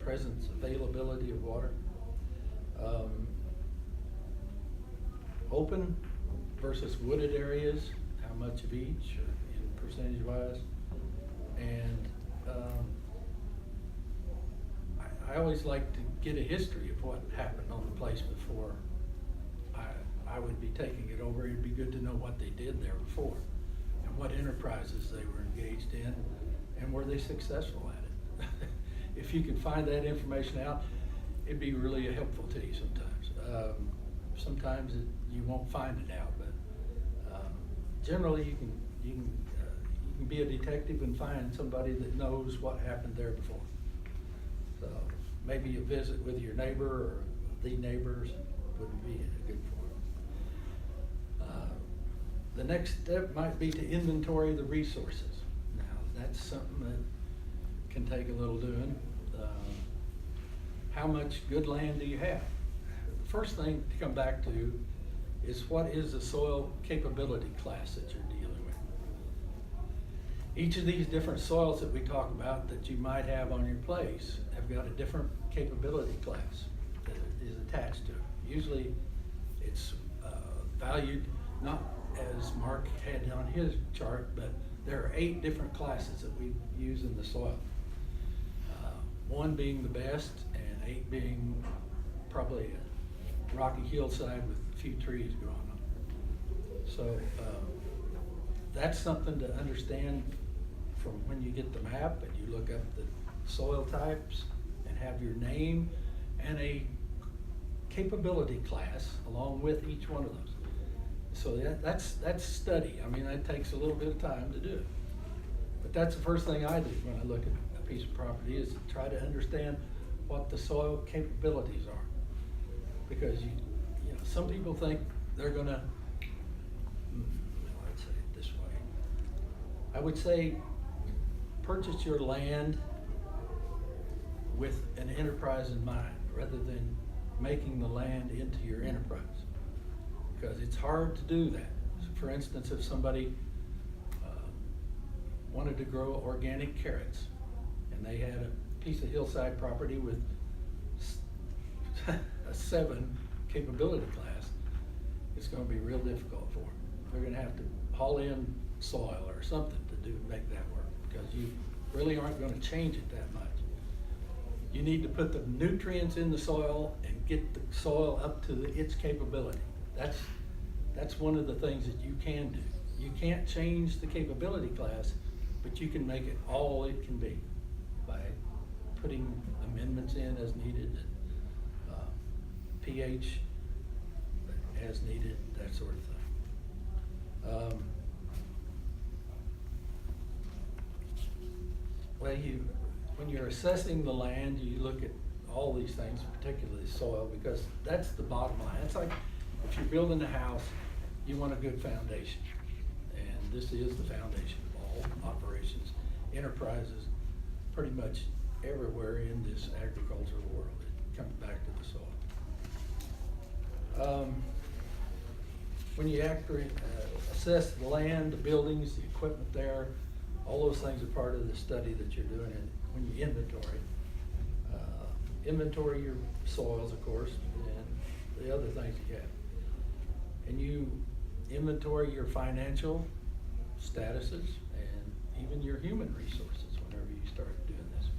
presence, availability of water, open versus wooded areas, how much of each, or in percentage wise, and I always like to get a history of what happened on the place before I would be taking it over. It'd be good to know what they did there before and what enterprises they were engaged in and were they successful at it. If you can find that information out, it'd be really helpful to you sometimes. Sometimes you won't find it out, but generally you can be a detective and find somebody that knows what happened there before. So maybe a visit with your neighbor or the neighbors would be good for it. The next step might be to inventory the resources. Now that's something that can take a little doing. How much good land do you have? The first thing to come back to is what is the soil capability class that you're dealing with. Each of these different soils that we talk about that you might have on your place have got a different capability class that is attached to it. Usually it's valued not as Mark had on his chart, but there are 8 different classes that we use in the soil. 1 being the best and 8 being probably a rocky hillside with a few trees growing on it. So that's something to understand from when you get the map and you look up the soil types and have your name and a capability class along with each one of those. So that's study. I mean, that takes a little bit of time to do it. But that's the first thing I do when I look at a piece of property is to try to understand what the soil capabilities are. Because you know, some people think they're gonna, I'd say it this way. I would say purchase your land with an enterprise in mind rather than making the land into your enterprise. Because it's hard to do that. So for instance, if somebody wanted to grow organic carrots and they had a piece of hillside property with a 7 capability class, it's going to be real difficult for them. They're going to have to haul in soil or something to make that work because you really aren't going to change it that much. You need to put the nutrients in the soil and get the soil up to its capability. That's one of the things that you can do. You can't change the capability class, but you can make it all it can be by putting amendments in as needed, pH as needed, that sort of thing. Well, when you're assessing the land, you look at all these things, particularly soil, because that's the bottom line. It's like if you're building a house, you want a good foundation. And this is the foundation of all operations, enterprises, pretty much everywhere in this agricultural world. It comes back to the soil. When you assess the land, the buildings, the equipment there, all those things are part of the study that you're doing. And when you inventory your soils, of course, and the other things you have. And you inventory your financial statuses and even your human resources whenever you start doing this.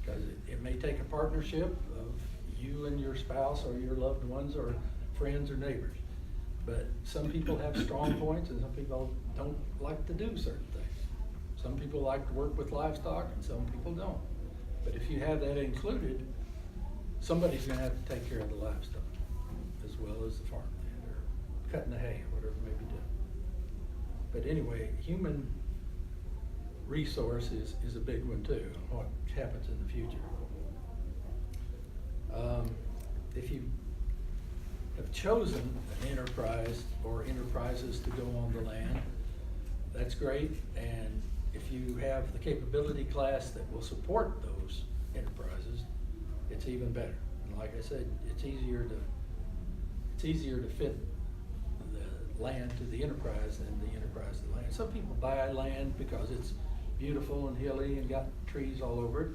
Because it may take a partnership of you and your spouse or your loved ones or friends or neighbors. But some people have strong points and some people don't like to do certain things. Some people like to work with livestock and some people don't. But if you have that included, somebody's gonna have to take care of the livestock as well as the farmland or cutting the hay or whatever it may be doing. But anyway, human resource is a big one too, and what happens in the future. If you have chosen an enterprise or enterprises to go on the land, that's great. And if you have the capability class that will support those enterprises, it's even better. And like I said, it's easier to fit the land to the enterprise than the enterprise to the land. Some people buy land because it's beautiful and hilly and got trees all over it,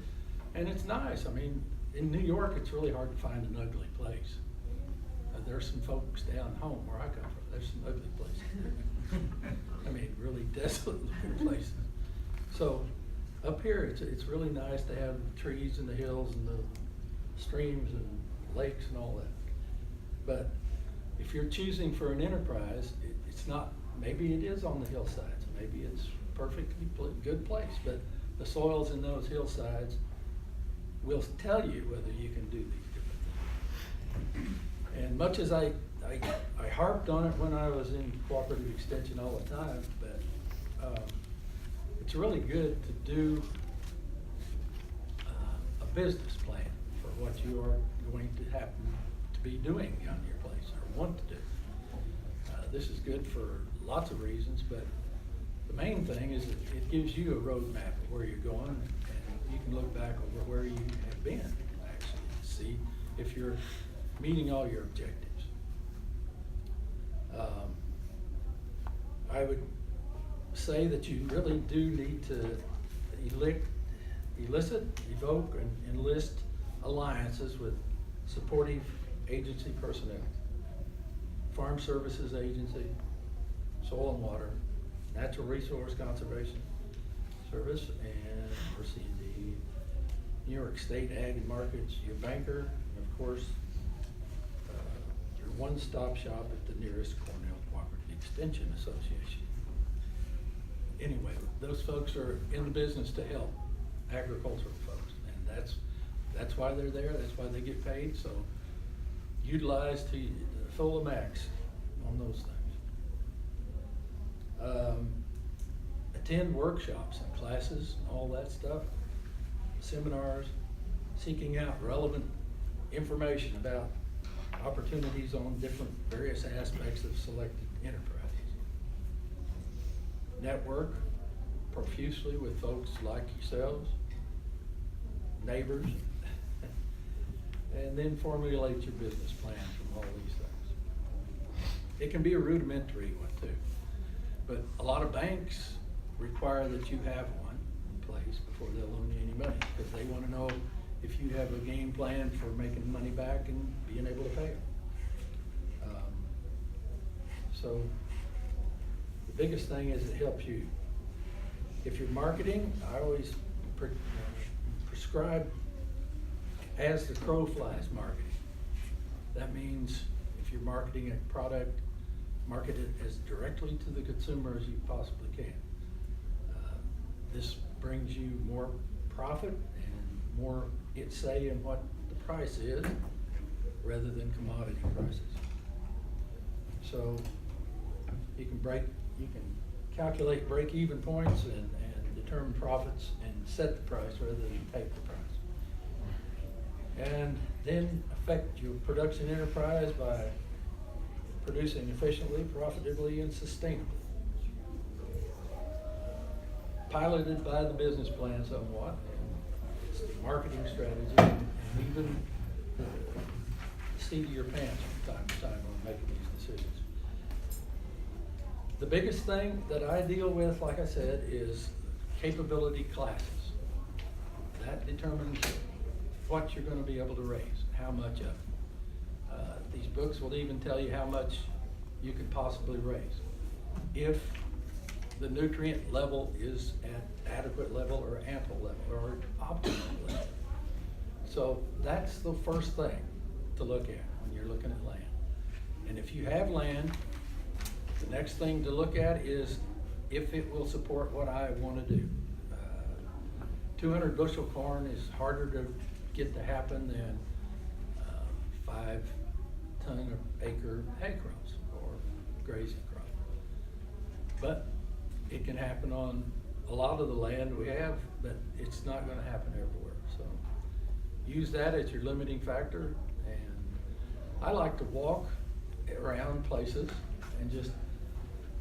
and it's nice. I mean, in New York, it's really hard to find an ugly place. There's some folks down home where I come from, there's some ugly places. I mean, really desolate looking places. So up here, it's really nice to have trees and the hills and the streams and lakes and all that. But if you're choosing for an enterprise, it's not, maybe it is on the hillsides, maybe it's perfectly good place, but the soils in those hillsides will tell you whether you can do these different things. And much as I harped on it when I was in cooperative extension all the time, but it's really good to do a business plan for what you are going to happen to be doing on your place or want to do. This is good for lots of reasons, but the main thing is it gives you a roadmap of where you're going, and you can look back over where you have been, actually, see if you're meeting all your objectives. I would say that you really do need to evoke, and enlist alliances with supportive agency personnel. Farm Services Agency, Soil and Water, Natural Resource Conservation Service, and RCD, New York State Ag and Markets, your banker, and of course, your one-stop shop at the nearest Cornell Cooperative Extension Association. Anyway, those folks are in the business to help agricultural folks, and that's why they're there, that's why they get paid, so utilize to the full max on those things. Attend workshops and classes and all that stuff, seminars, seeking out relevant information about opportunities on different various aspects of selected enterprises. Network profusely with folks like yourselves, neighbors, and then formulate your business plan from all these things. It can be a rudimentary one too, but a lot of banks require that you have one in place before they'll loan you any money, because they want to know if you have a game plan for making money back and being able to pay it. So the biggest thing is it helps you. If you're marketing, I always prescribe as the crow flies marketing. That means if you're marketing a product, market it as directly to the consumer as you possibly can. This brings you more profit and more say in what the price is rather than commodity prices. So you can break you can calculate break-even points and determine profits and set the price rather than take the price. And then affect your production enterprise by producing efficiently, profitably, and sustainably. Piloted by the business plan somewhat, and it's the marketing strategy, and even the seat of your pants from time to time on making these decisions. The biggest thing that I deal with, like I said, is capability classes. That determines what you're going to be able to raise, how much of it. These books will even tell you how much you could possibly raise if the nutrient level is at adequate level or ample level or optimal level. So that's the first thing to look at when you're looking at land. And if you have land, the next thing to look at is if it will support what I want to do. 200 bushel corn is harder to get to happen than 5 ton or acre hay crops or grazing crop. But it can happen on a lot of the land we have, but it's not going to happen everywhere. So use that as your limiting factor. And I like to walk around places and just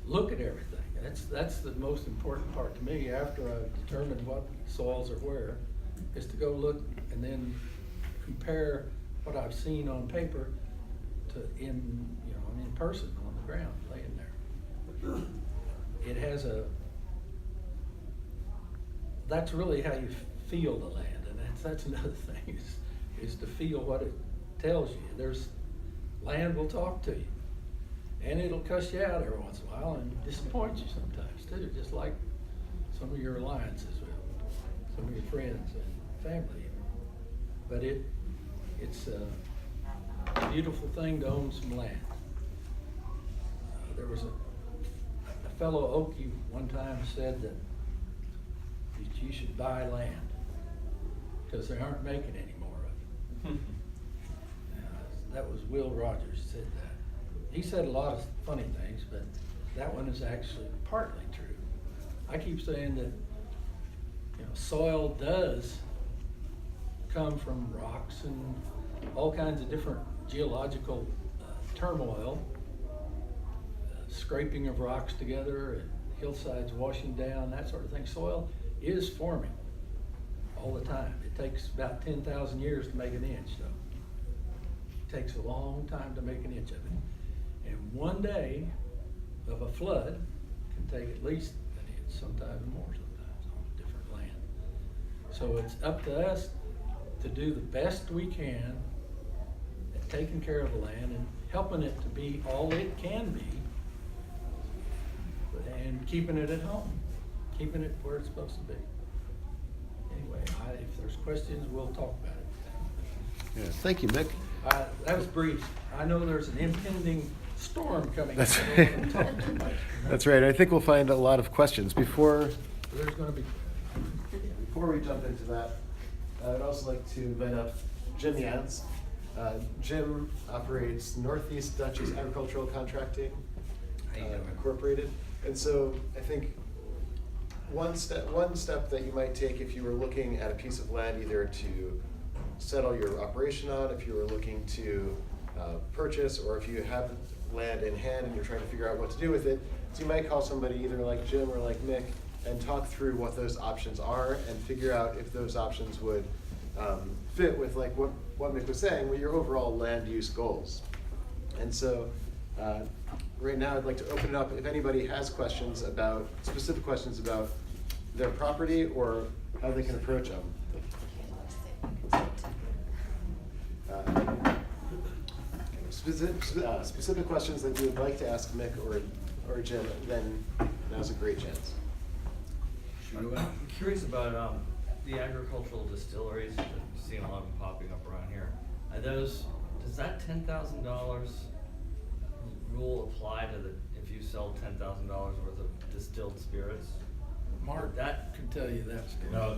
look at everything. That's the most important part to me after I've determined what soils are where, is to go look and then compare what I've seen on paper to in person on the ground laying there. It has that's really how you feel the land, and that's another thing is to feel what it tells you. There's land will talk to you, and it'll cuss you out every once in a while and disappoint you sometimes too, just like some of your alliances with some of your friends and family. But it's a beautiful thing to own some land. There was a fellow Okie one time said that you should buy land because they aren't making any more of it. That was Will Rogers said that. He said a lot of funny things, but that one is actually partly true. I keep saying that soil does come from rocks and all kinds of different geological turmoil, scraping of rocks together and hillsides washing down, that sort of thing. Soil is forming all the time. It takes about 10,000 years to make an inch, though. It takes a long time to make an inch of it. And one day of a flood can take at least an inch, sometimes more sometimes on a different land. So it's up to us to do the best we can at taking care of the land and helping it to be all it can be, and keeping it at home, keeping it where it's supposed to be. Anyway, if there's questions, we'll talk about it. Yeah, thank you, Mick. That was brief. I know there's an impending storm coming. That's I don't right. wanna talk too much. That's right. I think we'll find a lot of questions. Before There's gonna be. we jump into that, I'd also like to invite up Jim Yance. Jim operates Northeast Dutchess Agricultural Contracting Incorporated. And so I think one step that you might take if you were looking at a piece of land either to settle your operation on, if you were looking to purchase, or if you have land in hand and you're trying to figure out what to do with it, so you might call somebody either like Jim or like Mick and talk through what those options are and figure out if those options would fit with like what Mick was saying, with your overall land use goals. And so right now I'd like to open it up if anybody has questions about, specific questions about their property or how they can approach them. Specific questions that you would like to ask Mick or Jim, then now's a great chance. I'm curious about the agricultural distilleries. I've seen a lot of them popping up around here. Are those, does that $10,000 rule apply to if you sell $10,000 worth of distilled spirits? Mark, that can tell you that story. No,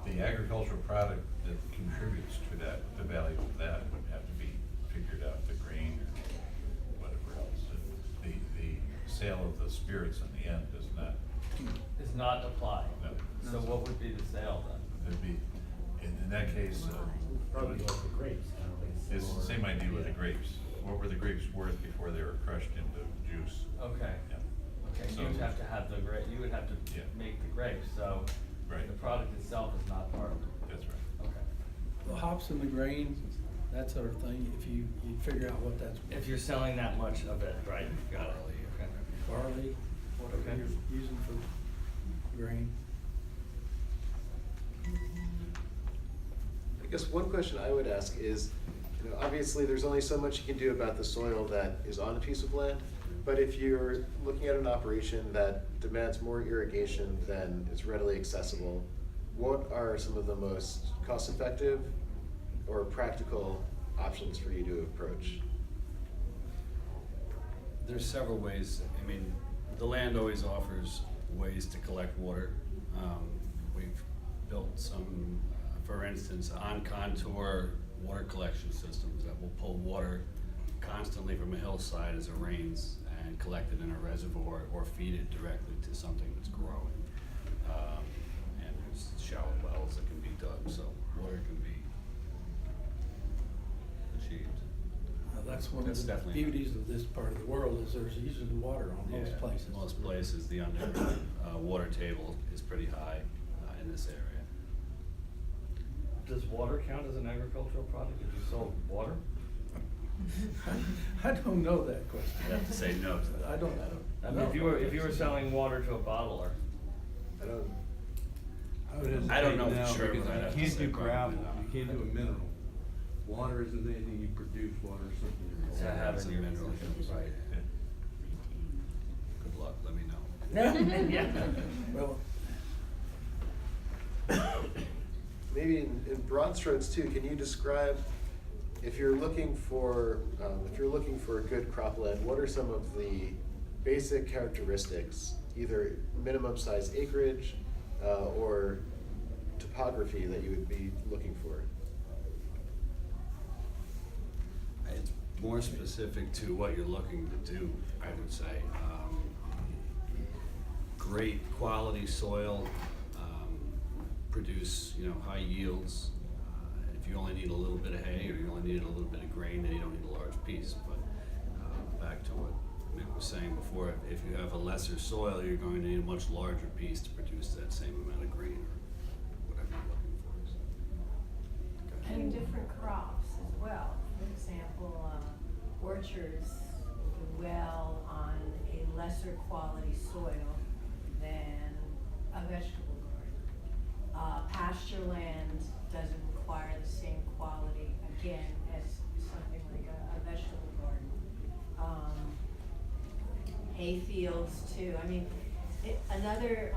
the agricultural product that contributes to that, the value of that would have to be figured out, the grain or whatever else. The sale of the spirits in the end does not, Does not apply. No. So what would be the sale then? it'd be, in that case, Probably like the grapes, kind of like. it's the same idea with the grapes. What were the grapes worth before they were crushed into juice? Okay. Yeah. Okay, So- you would have to have the you would have to Yeah. make the grapes, so Right. the product itself is not part of it. That's right. Okay. The hops and the grain, that sort of thing, if you figure out what that's. If you're selling that much of it, right? Got it. Okay. Barley, whatever Okay. you're using for grain. I guess one question I would ask is, you know, obviously there's only so much you can do about the soil that is on a piece of land, but if you're looking at an operation that demands more irrigation than is readily accessible, what are some of the most cost-effective or practical options for you to approach? There's several ways. I mean, the land always offers ways to collect water. We've built some, for instance, on contour water collection systems that will pull water constantly from a hillside as it rains and collect it in a reservoir or feed it directly to something that's growing. And there's shallow wells that can be dug, so water can be achieved. That's one That's of the definitely- beauties of this part of the world, is there's usually water on most Yeah, places. Most places, the water table is pretty high in this area. Does water count as an agricultural product if you sold water? I don't know that question. I'd have to say no to that. I don't know. I mean, if you were selling water to a bottler, I don't, I don't know for now sure, because but I'd have to you can't say do probably gravel, not. you can't do a mineral. Water isn't anything you produce, water is something you. To have It's a in your mineral, possession. right. Yeah. Good luck, let me know. Yeah. Well, maybe in broad strokes too, can you describe, if you're looking for good cropland, what are some of the basic characteristics, either minimum size acreage, or topography that you would be looking for? It's more specific to what you're looking to do, I would say. Great quality soil, produce, high yields. If you only need a little bit of hay, or you only need a little bit of grain, then you don't need a large piece. But back to what Mick was saying before, if you have a lesser soil, you're going to need a much larger piece to produce that same amount of grain or whatever you're looking for. And different crops as well. For example, orchards will do well on a lesser quality soil than a vegetable garden. Pasture land doesn't require the same quality, again, as something like a vegetable garden. Hay fields too. I mean, another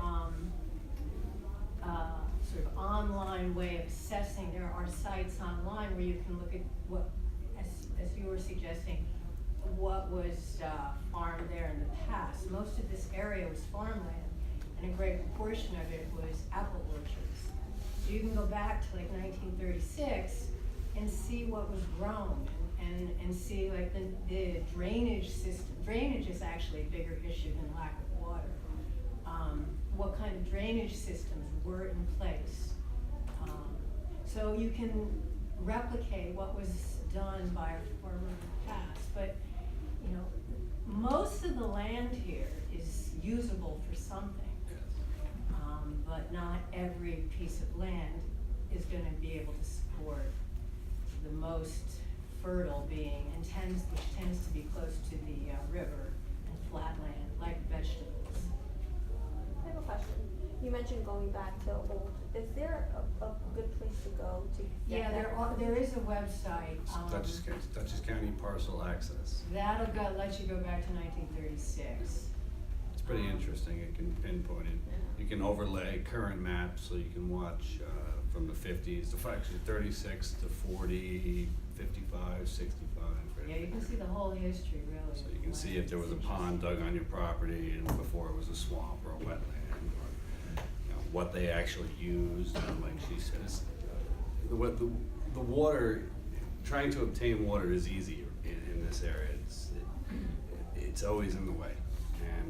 sort of online way of assessing, there are sites online where you can look at what, as you were suggesting, what was farmed there in the past. Most of this area was farmland, and a great proportion of it was apple orchards. So you can go back to like 1936 and see what was grown, and see like the drainage system. Drainage is actually a bigger issue than lack of water. What kind of drainage systems were in place. So you can replicate what was done by a farmer in the past, but most of the land here is usable for something. But not every piece of land is going to be able to support the most fertile being, which tends to be close to the river and flat land, like vegetables. I have a question. You mentioned going back to old. Is there a good place to go to get Yeah, that? there is a website. Dutchess County Parcel Access. That'll let you go back to 1936. It's pretty interesting. It can pinpoint it. You can overlay current maps, so you can watch from the 50s to actually 36 to 40, 55, 65. Yeah, you can see the whole history, really. So you can see if there was a pond dug on your property and before it was a swamp or a wetland, or what they actually used. And like she says, the water, trying to obtain water is easier in this area. It's always in the way.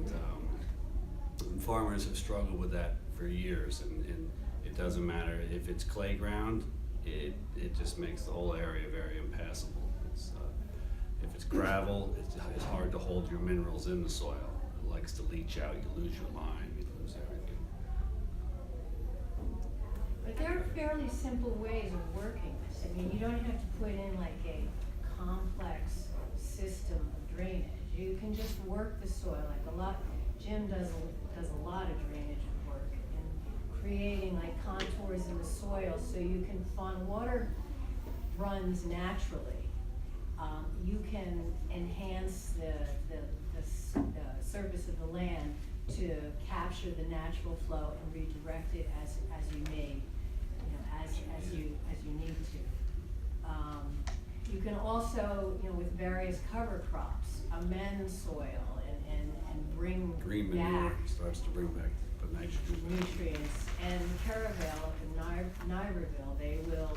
And farmers have struggled with that for years, and it doesn't matter if it's clay ground, it just makes the whole area very impassable. If it's gravel, it's hard to hold your minerals in the soil. It likes to leach out, you lose your lime, you lose everything. But there are fairly simple ways of working this. I mean, you don't have to put in like a complex system of drainage. You can just work the soil like a lot. Jim does a lot of drainage work and creating like contours in the soil so you can fund water runs naturally. You can enhance the surface of the land to capture the natural flow and redirect it as you may, as you need to. You can also, with various cover crops, amend soil and bring Green manure back starts to bring back the nitrogen. nutrients. And Caravelle and Niverville, they will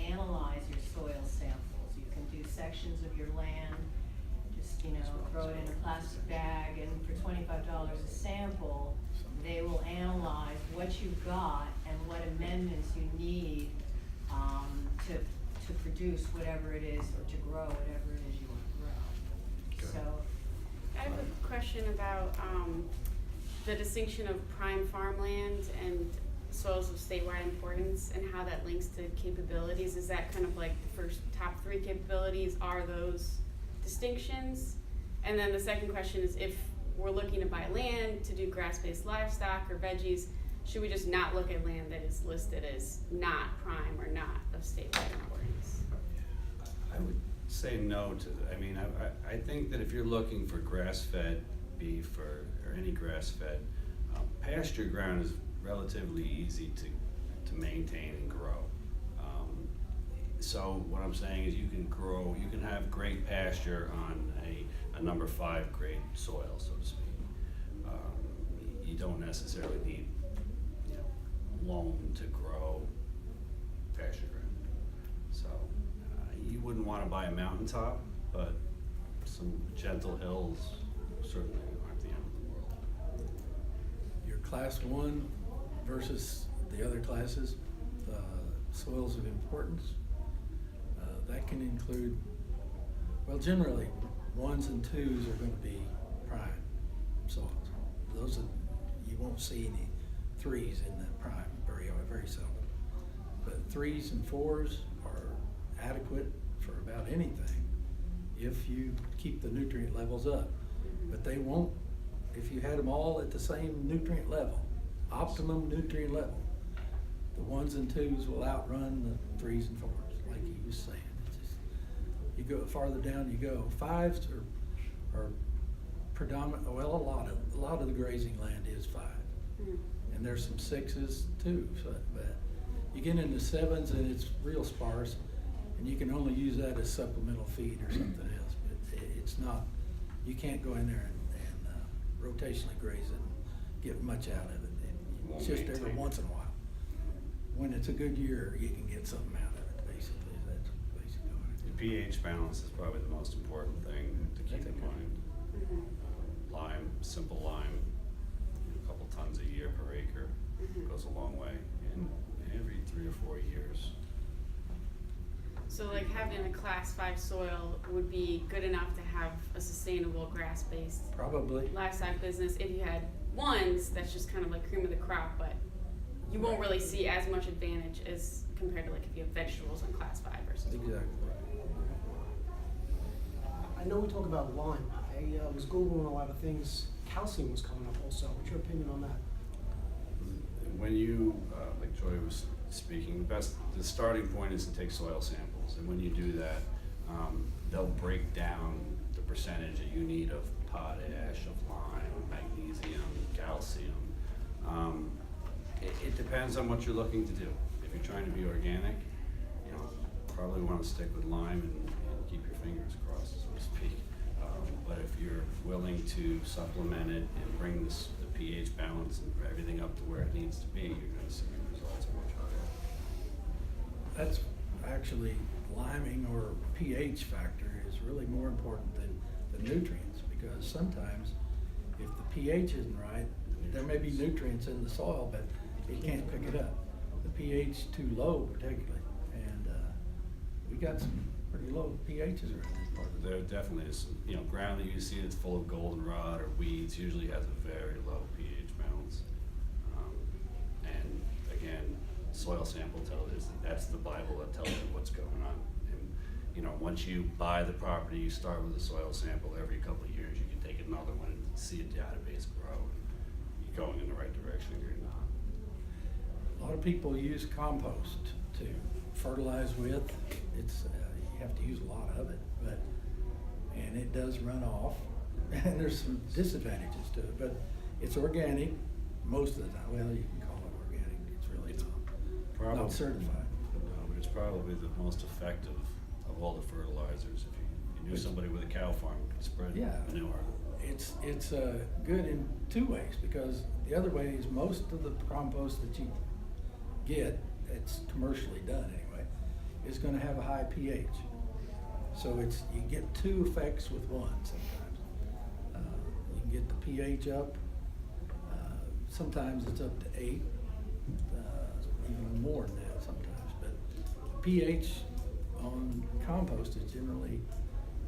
analyze your soil samples. You can do sections of your land, just throw it in a plastic bag, and for $25 a sample, they will analyze what you've got and what amendments you need to produce whatever it is, or to grow whatever it is you want to grow. So, I have a question about the distinction of prime farmland and soils of statewide importance and how that links to capabilities. Is that kind of like the first top 3 capabilities are those distinctions? And then the second question is, if we're looking to buy land to do grass-based livestock or veggies, should we just not look at land that is listed as not prime or not of statewide importance? I would say no to that. I mean, I think that if you're looking for grass-fed beef or any grass-fed, pasture ground is relatively easy to maintain and grow. So what I'm saying is you can have great pasture on a number 5 grade soil, so to speak. You don't necessarily need, loam to grow pasture ground. So you wouldn't want to buy a mountaintop, but some gentle hills certainly aren't the end of the world. Your class 1 versus the other classes, soils of importance, that can include, well, generally 1s and 2s are going to be prime soils. Those you won't see any 3s in the prime very seldom. But 3s and 4s are adequate for about anything if you keep the nutrient levels up. But they won't, if you had them all at the same nutrient level, optimum nutrient level, the 1s and 2s will outrun the 3s and 4s, like he was saying. It's just, you go farther down you go. 5s are predominant, well, a lot of the grazing land is 5. And there's some 6s too, but you get into 7s and it's real sparse, and you can only use that as supplemental feed or something else, but it's not, you can't go in there and rotationally graze it and get much out of it. It's just every once in a while. When it's a good year, you can get something out of it, basically. That's basically what it is. The pH balance is probably the most important thing to keep in mind. Lime, simple lime, a couple tons a year per acre goes a long way, and every 3 or 4 years. So like having a class 5 soil would be good enough to have a sustainable grass-based Probably. livestock business. If you had 1s, that's just kind of like cream of the crop, but you won't really see as much advantage as compared to like if you have vegetables on class 5 versus 1. Exactly. I know we talk about lime. I was Googling a lot of things. Calcium was coming up also. What's your opinion on that? When you, like Joy was speaking, the starting point is to take soil samples, and when you do that, they'll break down the percentage that you need of potash, of lime, magnesium, calcium. It depends on what you're looking to do. If you're trying to be organic, probably want to stick with lime and keep your fingers crossed, so to speak. But if you're willing to supplement it and bring the pH balance and everything up to where it needs to be, you're going to see results much higher. That's actually, liming or pH factor is really more important than the nutrients, because sometimes If the pH isn't right, there may be nutrients in the soil, but it can't pick it up. The pH too low particularly, and, we got some pretty low pHs around this part of the There definitely is, you know, ground that you see that's full of goldenrod or weeds usually has a very low pH balance. And again, soil sample tells us, that's the Bible that tells you what's going on. And, you know, once you buy the property, you start with a soil sample. Every couple of years, you can take another one and see a database grow. And you're going in the right direction or you're not. A lot of people use compost to fertilize with. It's, you have to use a lot of it, and it does run off, and there's some disadvantages to it, but it's organic most of the time. Well, you can call it organic, it's really not certified. No, but it's probably the most effective of all the fertilizers. If you knew somebody with a cow farm who could spread manure. It's good in two ways, because the other way is most of the compost that you get, it's commercially done anyway, is gonna have a high pH. So you get two effects with one sometimes. You can get the pH up, sometimes it's up to 8, even more than that sometimes, but pH on compost is generally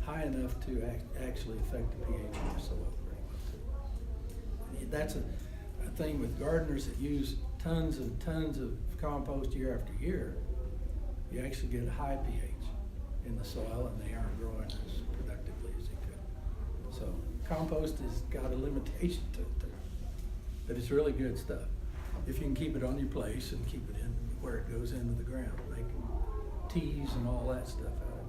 high enough to actually affect the pH of the soil very much. That's a thing with gardeners that use tons and tons of compost year after year. You actually get a high pH in the soil, and they aren't growing as productively as they could. So compost has got a limitation to it too, but it's really good stuff if you can keep it on your place and keep it in where it goes into the ground, making teas and all that stuff out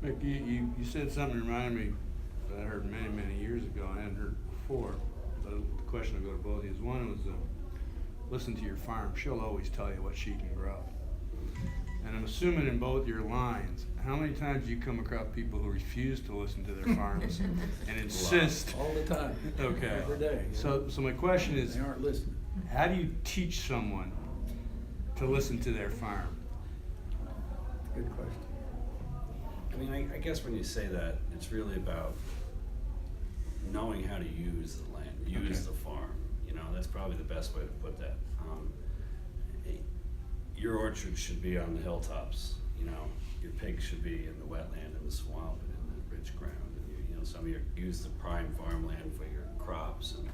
of it. Mick, you said something that reminded me that I heard many years ago. I hadn't heard it before, but the question will go to both of you. One was, listen to your farm. She'll always tell you what she can grow. And I'm assuming in both your lines, how many times do you come across people who refuse to listen to their farms and insist? All the time. Okay. Every day. So my question is, They aren't listening. how do you teach someone to listen to their farm? Good question. I mean, I guess when you say that, it's really about knowing how to use the land, use the farm. You know, that's probably the best way to put that. Your orchard should be on the hilltops. You know, your pigs should be in the wetland, in the swamp, and in the rich ground. And you know, some of your use the prime farmland for your crops, and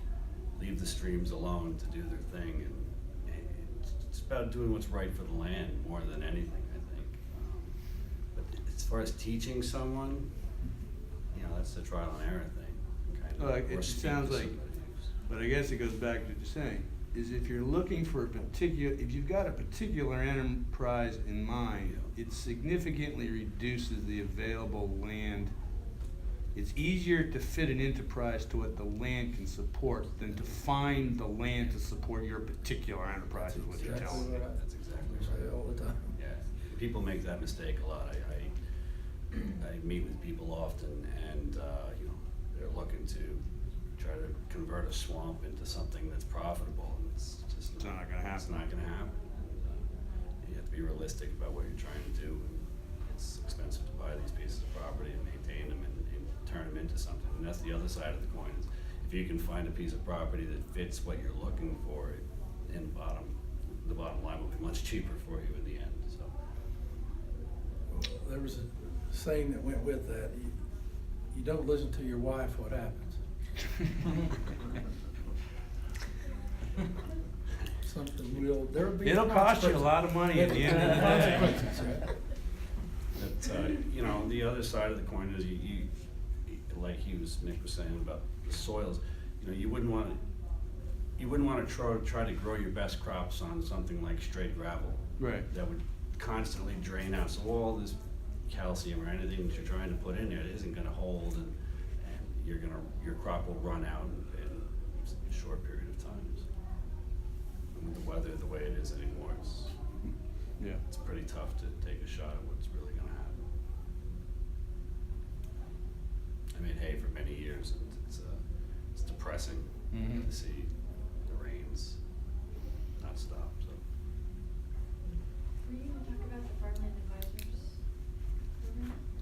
leave the streams alone to do their thing. And it's about doing what's right for the land more than anything, I think. But as far as teaching someone, you know, that's the trial and error thing. Kind of, or It speak sounds to like, somebody who's- but I guess it goes back to what you're saying, is if you're looking for a particular, if you've got a particular enterprise in mind, it significantly reduces the available land. It's easier to fit an enterprise to what the land can support than to find the land to support your particular enterprise, is what you're That's telling me. That's exactly I say right. all the time. Yeah, people make that mistake a lot. I meet with people often, and you know, they're looking to try to convert a swamp into something that's profitable, and it's just It's not gonna happen. It's not gonna happen. And, you have to be realistic about what you're trying to do. And it's expensive to buy these pieces of property and maintain them and turn them into something. And that's the other side of the coin. Is if you can find a piece of property that fits what you're looking for, the bottom line will be much cheaper for you in the end. So. There was a saying that went with that. You don't listen to your wife, what happens? Something there'll be. It'll cost you a lot of money at the end of the day. Consequences, right? But, you know, the other side of the coin is you like Nick was saying about the soils, you know, you wouldn't want to try to grow your best crops on something like straight gravel. Right. That would constantly drain out. So all this calcium or anything that you're trying to put in there, it isn't gonna hold, and your crop will run out in a short period of time. And with the weather the way it is anymore, it's pretty tough to take a shot at what's really gonna happen. I made hay for many years, and it's depressing to see the rains not stop. So. Were you gonna talk about the farmland advisors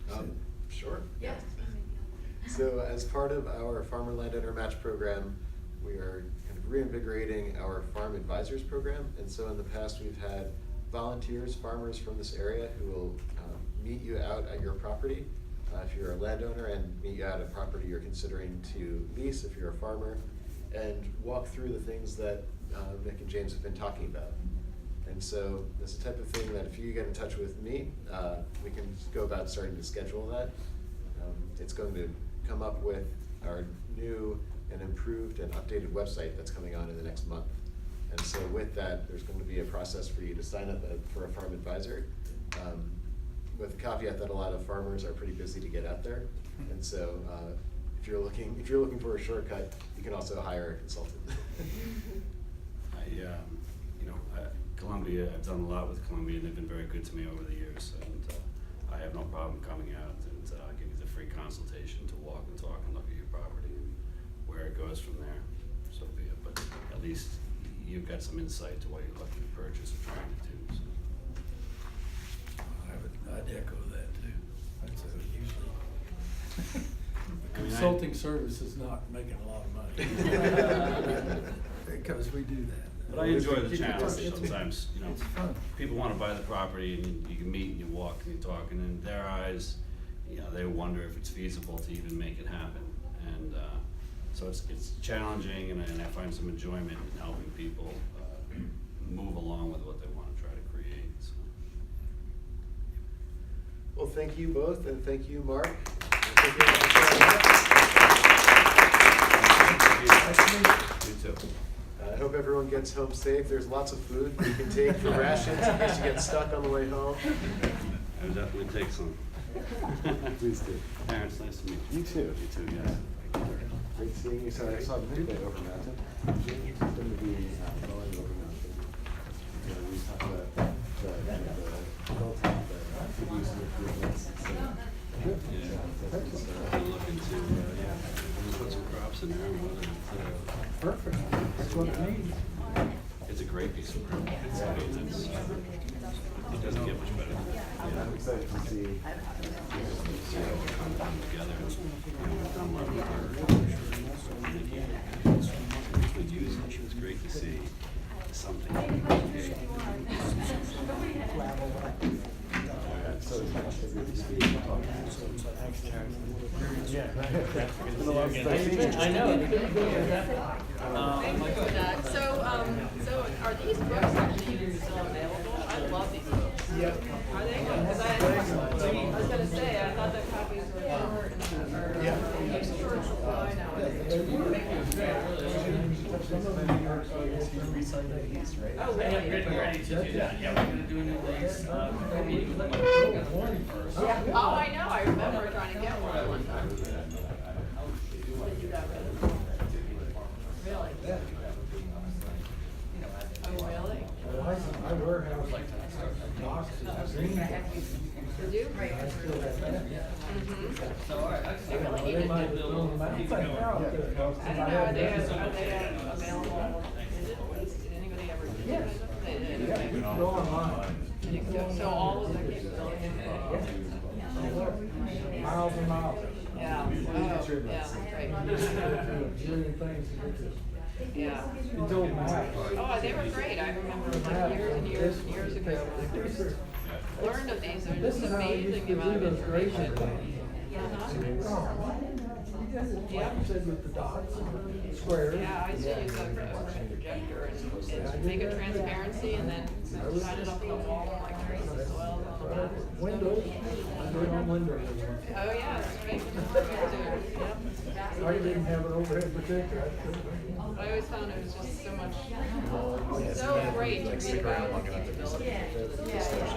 program? Sure. Yes. So as part of our Farmer Landowner Match program, we are kind of reinvigorating our Farm Advisors program. And so in the past, we've had volunteers, farmers from this area who will meet you out at your property if you're a landowner, and meet you out at a property you're considering to lease if you're a farmer, and walk through the things that Nick and James have been talking about. And so this is the type of thing that if you get in touch with me, we can go about starting to schedule that. It's going to come up with our new and improved and updated website that's coming on in the next month. And so with that, there's going to be a process for you to sign up for a farm advisor, with the caveat that a lot of farmers are pretty busy to get out there. And so if you're looking for a shortcut, you can also hire a consultant. Columbia, I've done a lot with Columbia, and they've been very good to me over the years, and I have no problem coming out and give you the free consultation to walk and talk and look at your property, and where it goes from there, so be it. But at least you've got some insight to what you're looking to purchase or trying to do. So. I'd echo that too. That's usually. I mean, Consulting service is not making a lot of money. Because we do that. But I enjoy the challenge sometimes, It's fun. people wanna buy the property and you can meet and you walk and you talk, and in their eyes, they wonder if it's feasible to even make it happen. And, so it's challenging, and I find some enjoyment in helping people, move along with what they wanna try to create, so. Well, thank you both, and thank you, Mark. You too. I hope everyone gets home safe. There's lots of food you can take for rations in case you get stuck on the way home. I would definitely take some. Please do. Terrence, nice to meet you. You too. You too, yes. Great seeing you. So I saw the video over mountain. James is going to be going over mountain. We talked about the hilltop, the use of improvements. We'll look into, we'll put some crops in there and whether it's, Perfect. That's what it needs. it's a great piece of property. It doesn't get much better. I'm excited to see. See how it comes together. We've done a lot of work. It's great to see something. So it's much bigger to see. I know. Thanks for that. So are these books actually even still available? I love these books. Yep. Are they? Because I was gonna say, I thought that copies were short and, short supply now. Oh, I am really? getting ready to do that. Yeah, we're gonna do a new lease. Oh, I know, I remember trying to get one time. But you got rid of it? Really? Oh, really? My warehouse boxes. Did you? Mm-hmm. So, all right. They really need to might have do. thrown them out. I don't know, are they available? Did anybody ever do Yes. it? They did, Yeah, okay. you can go online. So all of the capabilities. Miles and miles. Yeah, oh, yeah, great. Million things to get this. Yeah. It's old maps. Oh, they were great, I remember like years and years and years ago when I first learned of these, they're This just is how I used amazing to the amount do of those grades. information. Uh-huh. Yeah. Like you said, with the dots and squares. Yeah, I used to use a overhead projector and make a transparency and then shine it up on the wall and like trace the soil and all that. Windows, I do it on Windows. Oh, yeah, it's great too, yep. I didn't have an overhead projector. I always found it was just so much, so great to read about the capabilities of the systems.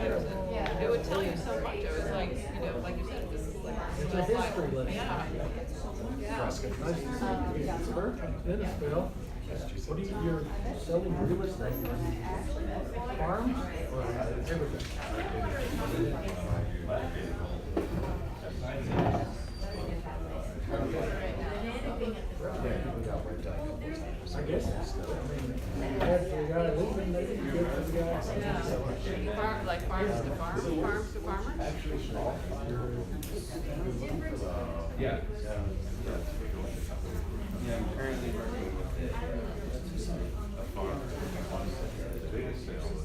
It would tell you so much. It was like, like you said, this is like. It's a history lesson. Yeah. Yeah. Nice to see you. Dennis, Bill. What do you're selling real estate? Farms or everything? I guess. I mean, guy leaving, they didn't give the guy. Farm, like farms to farm, farms to farmers? Yeah. Yeah, I'm currently working with a farmer. The biggest sale was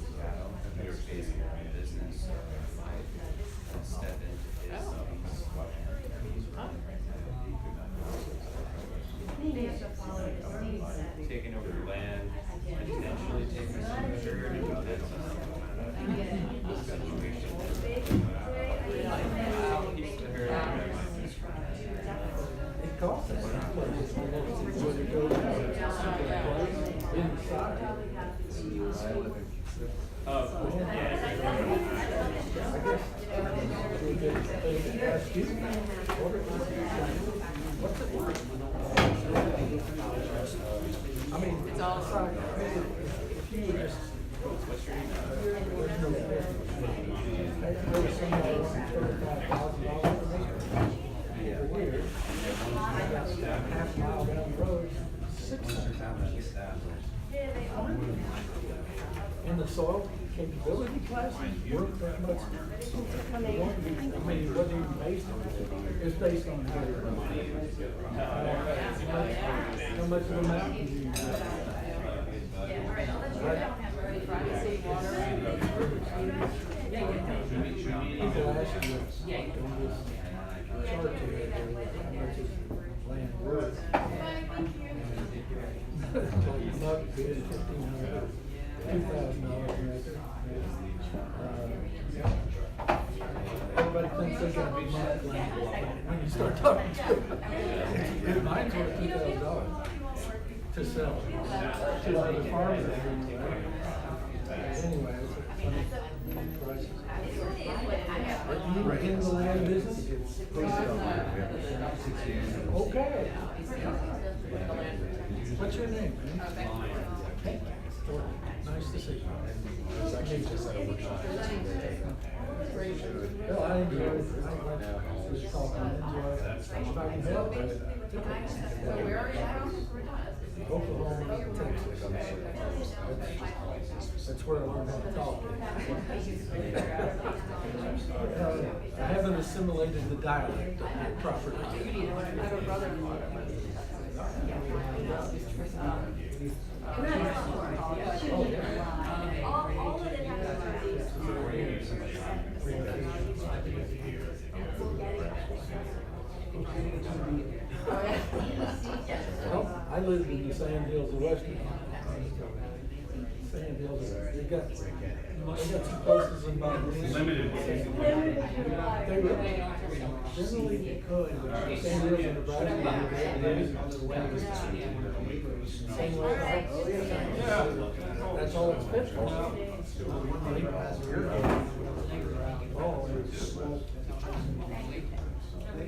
They're facing their own business, so I step into his, taking over the land, potentially taking some sugar and that's keeps the herd. It costs us some places, where they go inside. Oh, What's it like? I mean, It's all- like, if you were just. what's your email? There's no difference. There was somebody who wanted $35,000 over here. Half mile down the road, 600,000. And the soil capability classes weren't that much. I mean, it wasn't even based on it. It's based on how much of a mountain you use. People ask you on this chart here, how much is land worth? Not good, $1,500, $2,000 an acre. Everybody thinks they're gonna be marked land when you start talking to them. Mine's worth $2,000 to sell to other farmers. Anyway, it's funny prices. Are you in the land business? Okay. What's your name, man? Nice to see you. Well, I enjoy it. I like this talk. I enjoy it. If I can help it. So where are you from? Oklahoma, Texas. That's where I learned how to talk. I haven't assimilated the dialect properly. I have a brother-in-law. Well, I lived in the sand hills of Western. Sand hills, they got some places in mind. Limited. They were, generally they could, but sand hills in Nebraska, same way. That's all it's fit for.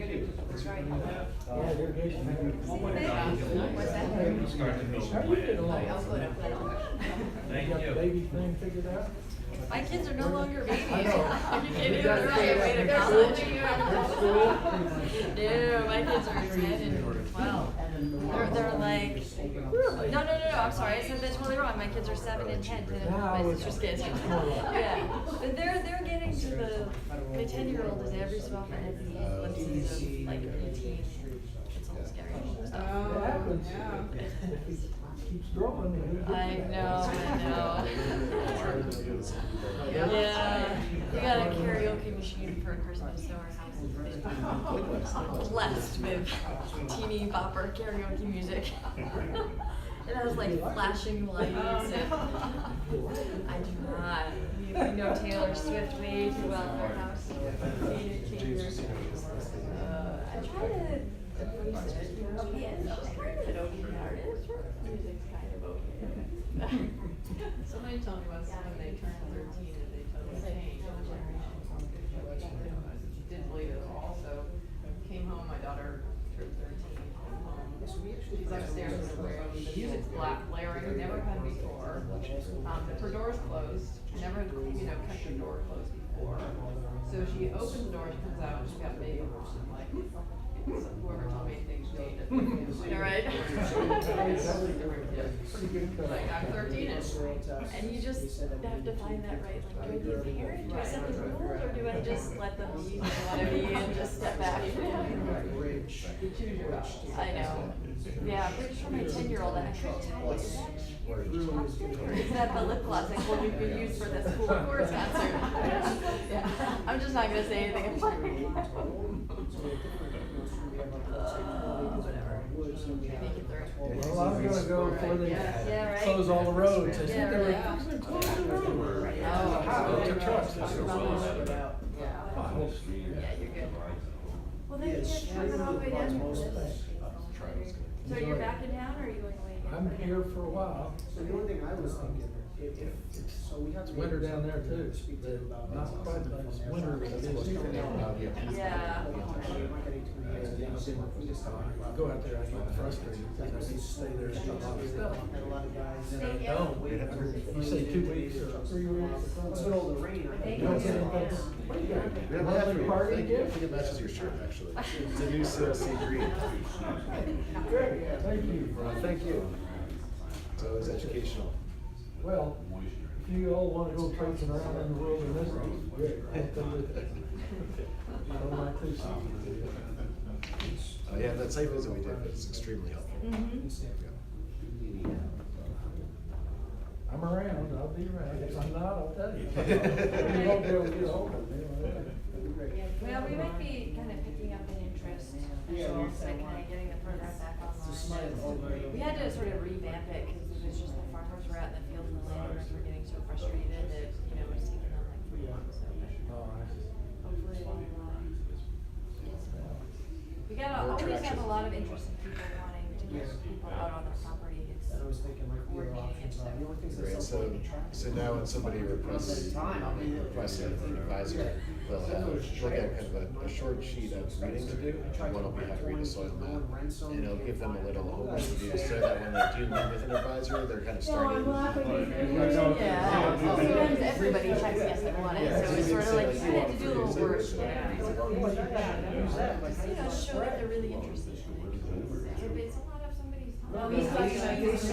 Yeah, irrigation. How you getting along? Thank You got the you. baby thing figured out? My kids are no longer babies. I know. Are you kidding? You got They're on their way to they're college. school? No, my kids are 10 and 12. They're like, no, I'm sorry, I said that totally wrong. My kids are 7 and 10. My sister's kids. Yeah, but they're getting to my 10-year-old is every so often has these glimpses of like preteen. It's almost scary. It happens. Keeps growing. I know. Yeah, we got a karaoke machine for Christmas, so our house has been blessed with teeny bopper karaoke music. It has like flashing lights and I do not. We know Taylor Swift way too well in our house. I try to embrace it. I'm kind of an ODD artist. Music's kind of okay. Somebody told me once when they turned 13 that they totally changed. Didn't believe it at all, so came home, my daughter turned 13, came home. She's upstairs in the room, the music's blaring, never had before. Her door's closed, never, kept her door closed before. So she opens the door, she comes out, and she's got a baby, and I'm like, whoever told me things changed. All right. Like, I'm 13-ish. And you just have to find that right, like, do I be a parent, do I set the rules, or do I just let them be who they wanna be and just step back? I know, yeah, I'm pretty sure my 10-year-old, and I couldn't tell, is that chopstick or is that the lip gloss, like, what we could use for this cool chorus concert? Yeah, I'm just not gonna say anything, whatever. Make it through. Well, I'm gonna go before they Yeah, right. close all the roads. I Yeah, think they were right. fixing to close the road. Oh. How, the trucks. Yeah, you're good. Well, then you're coming all the way down here for this. So you're back in town or are you going away again? I'm here for a while. So the only thing I was thinking, so we have It's to. winter down there too, but not quite as winter as it is here. Yeah. Go out there, I get frustrated, because I just stay there and do a lot of stuff. And a lot of guys. And I don't, you say 2 weeks or 3 weeks. It's been all the rain. You don't get anything. What do you got? We have Have a party I again? think it matches your shirt, actually. It's a new CLC green. Great, thank you. Thank you. It's always educational. Well, if you all wanna go traipsing around in the wilderness, great. Don't like to see you. Yeah, that site visit we did was extremely helpful. I'm around, I'll be around. If I'm not, I'll tell you. You won't be able to get hold of me. Well, we might be kind of picking up an interest, and so also kind of getting the program back online. We had to sort of revamp it, because it was just the farmers were out in the field and the landowners were getting so frustrated that, you know, it was taking them like 3 months, so, but hopefully it will, we gotta always have a lot of interested people wanting to get people out on the property, it's I was thinking like the other coordinating it, options so. are, the only things Great, that so, so now when somebody requests an advisor, they'll have, they'll get kind of a short sheet of reading to do, and one will be how to read a soil map. And it'll give them a little homework to do, so that when they do meet with an advisor, they're kind of starting. Yeah, sometimes everybody checks yes they want it, so it's sort of like, you kind of have to do a little work, yeah. Just, you know, show that they're really interested in it. It's a lot of somebody's time. No, they say you use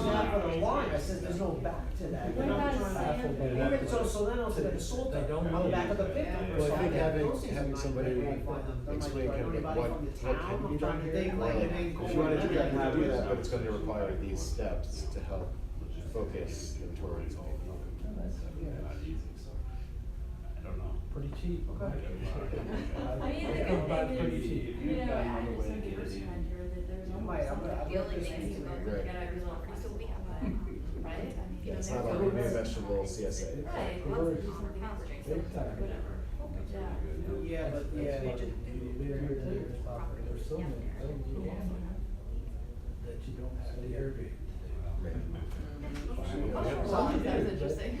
that for the line, I said, there's no back to that. What about sand? So then I'll say the salt, They don't on the back of the pickup or Well, I think something. having somebody explain kind of like what can be done here. They like it, they- If you wanna do that, you can do that, but it's gonna require these steps to help focus them towards. Pretty cheap. I mean, the It good comes back thing pretty is, cheap. you know, I have some neighbors around here that there's almost a feeling makes you look like a little piece of weed, right? I mean, Yeah, it's they're not like a new good. vegetable CSA. Right, wants to do something else, Big time. whatever. Yeah. Yeah, but, yeah. There's so many things you want that you don't have the Airbnb. Well, that's interesting.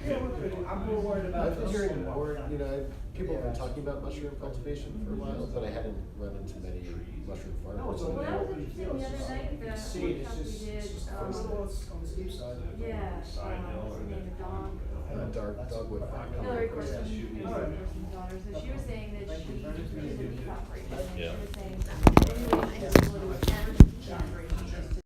I'm more worried about. I've been hearing more, you know, people have been talking about mushroom cultivation for a while, but I hadn't run into many mushroom farmers. Well, that was interesting the other night, the See, it's workshop we just, did, it's just, on the steep side. yeah, what's her name, Dawn? Dogwood. Hillary Corson, Corson's daughter, so she was saying that she is a beef operation, and she Yeah. was saying, anyways, and so it was average beef operation just to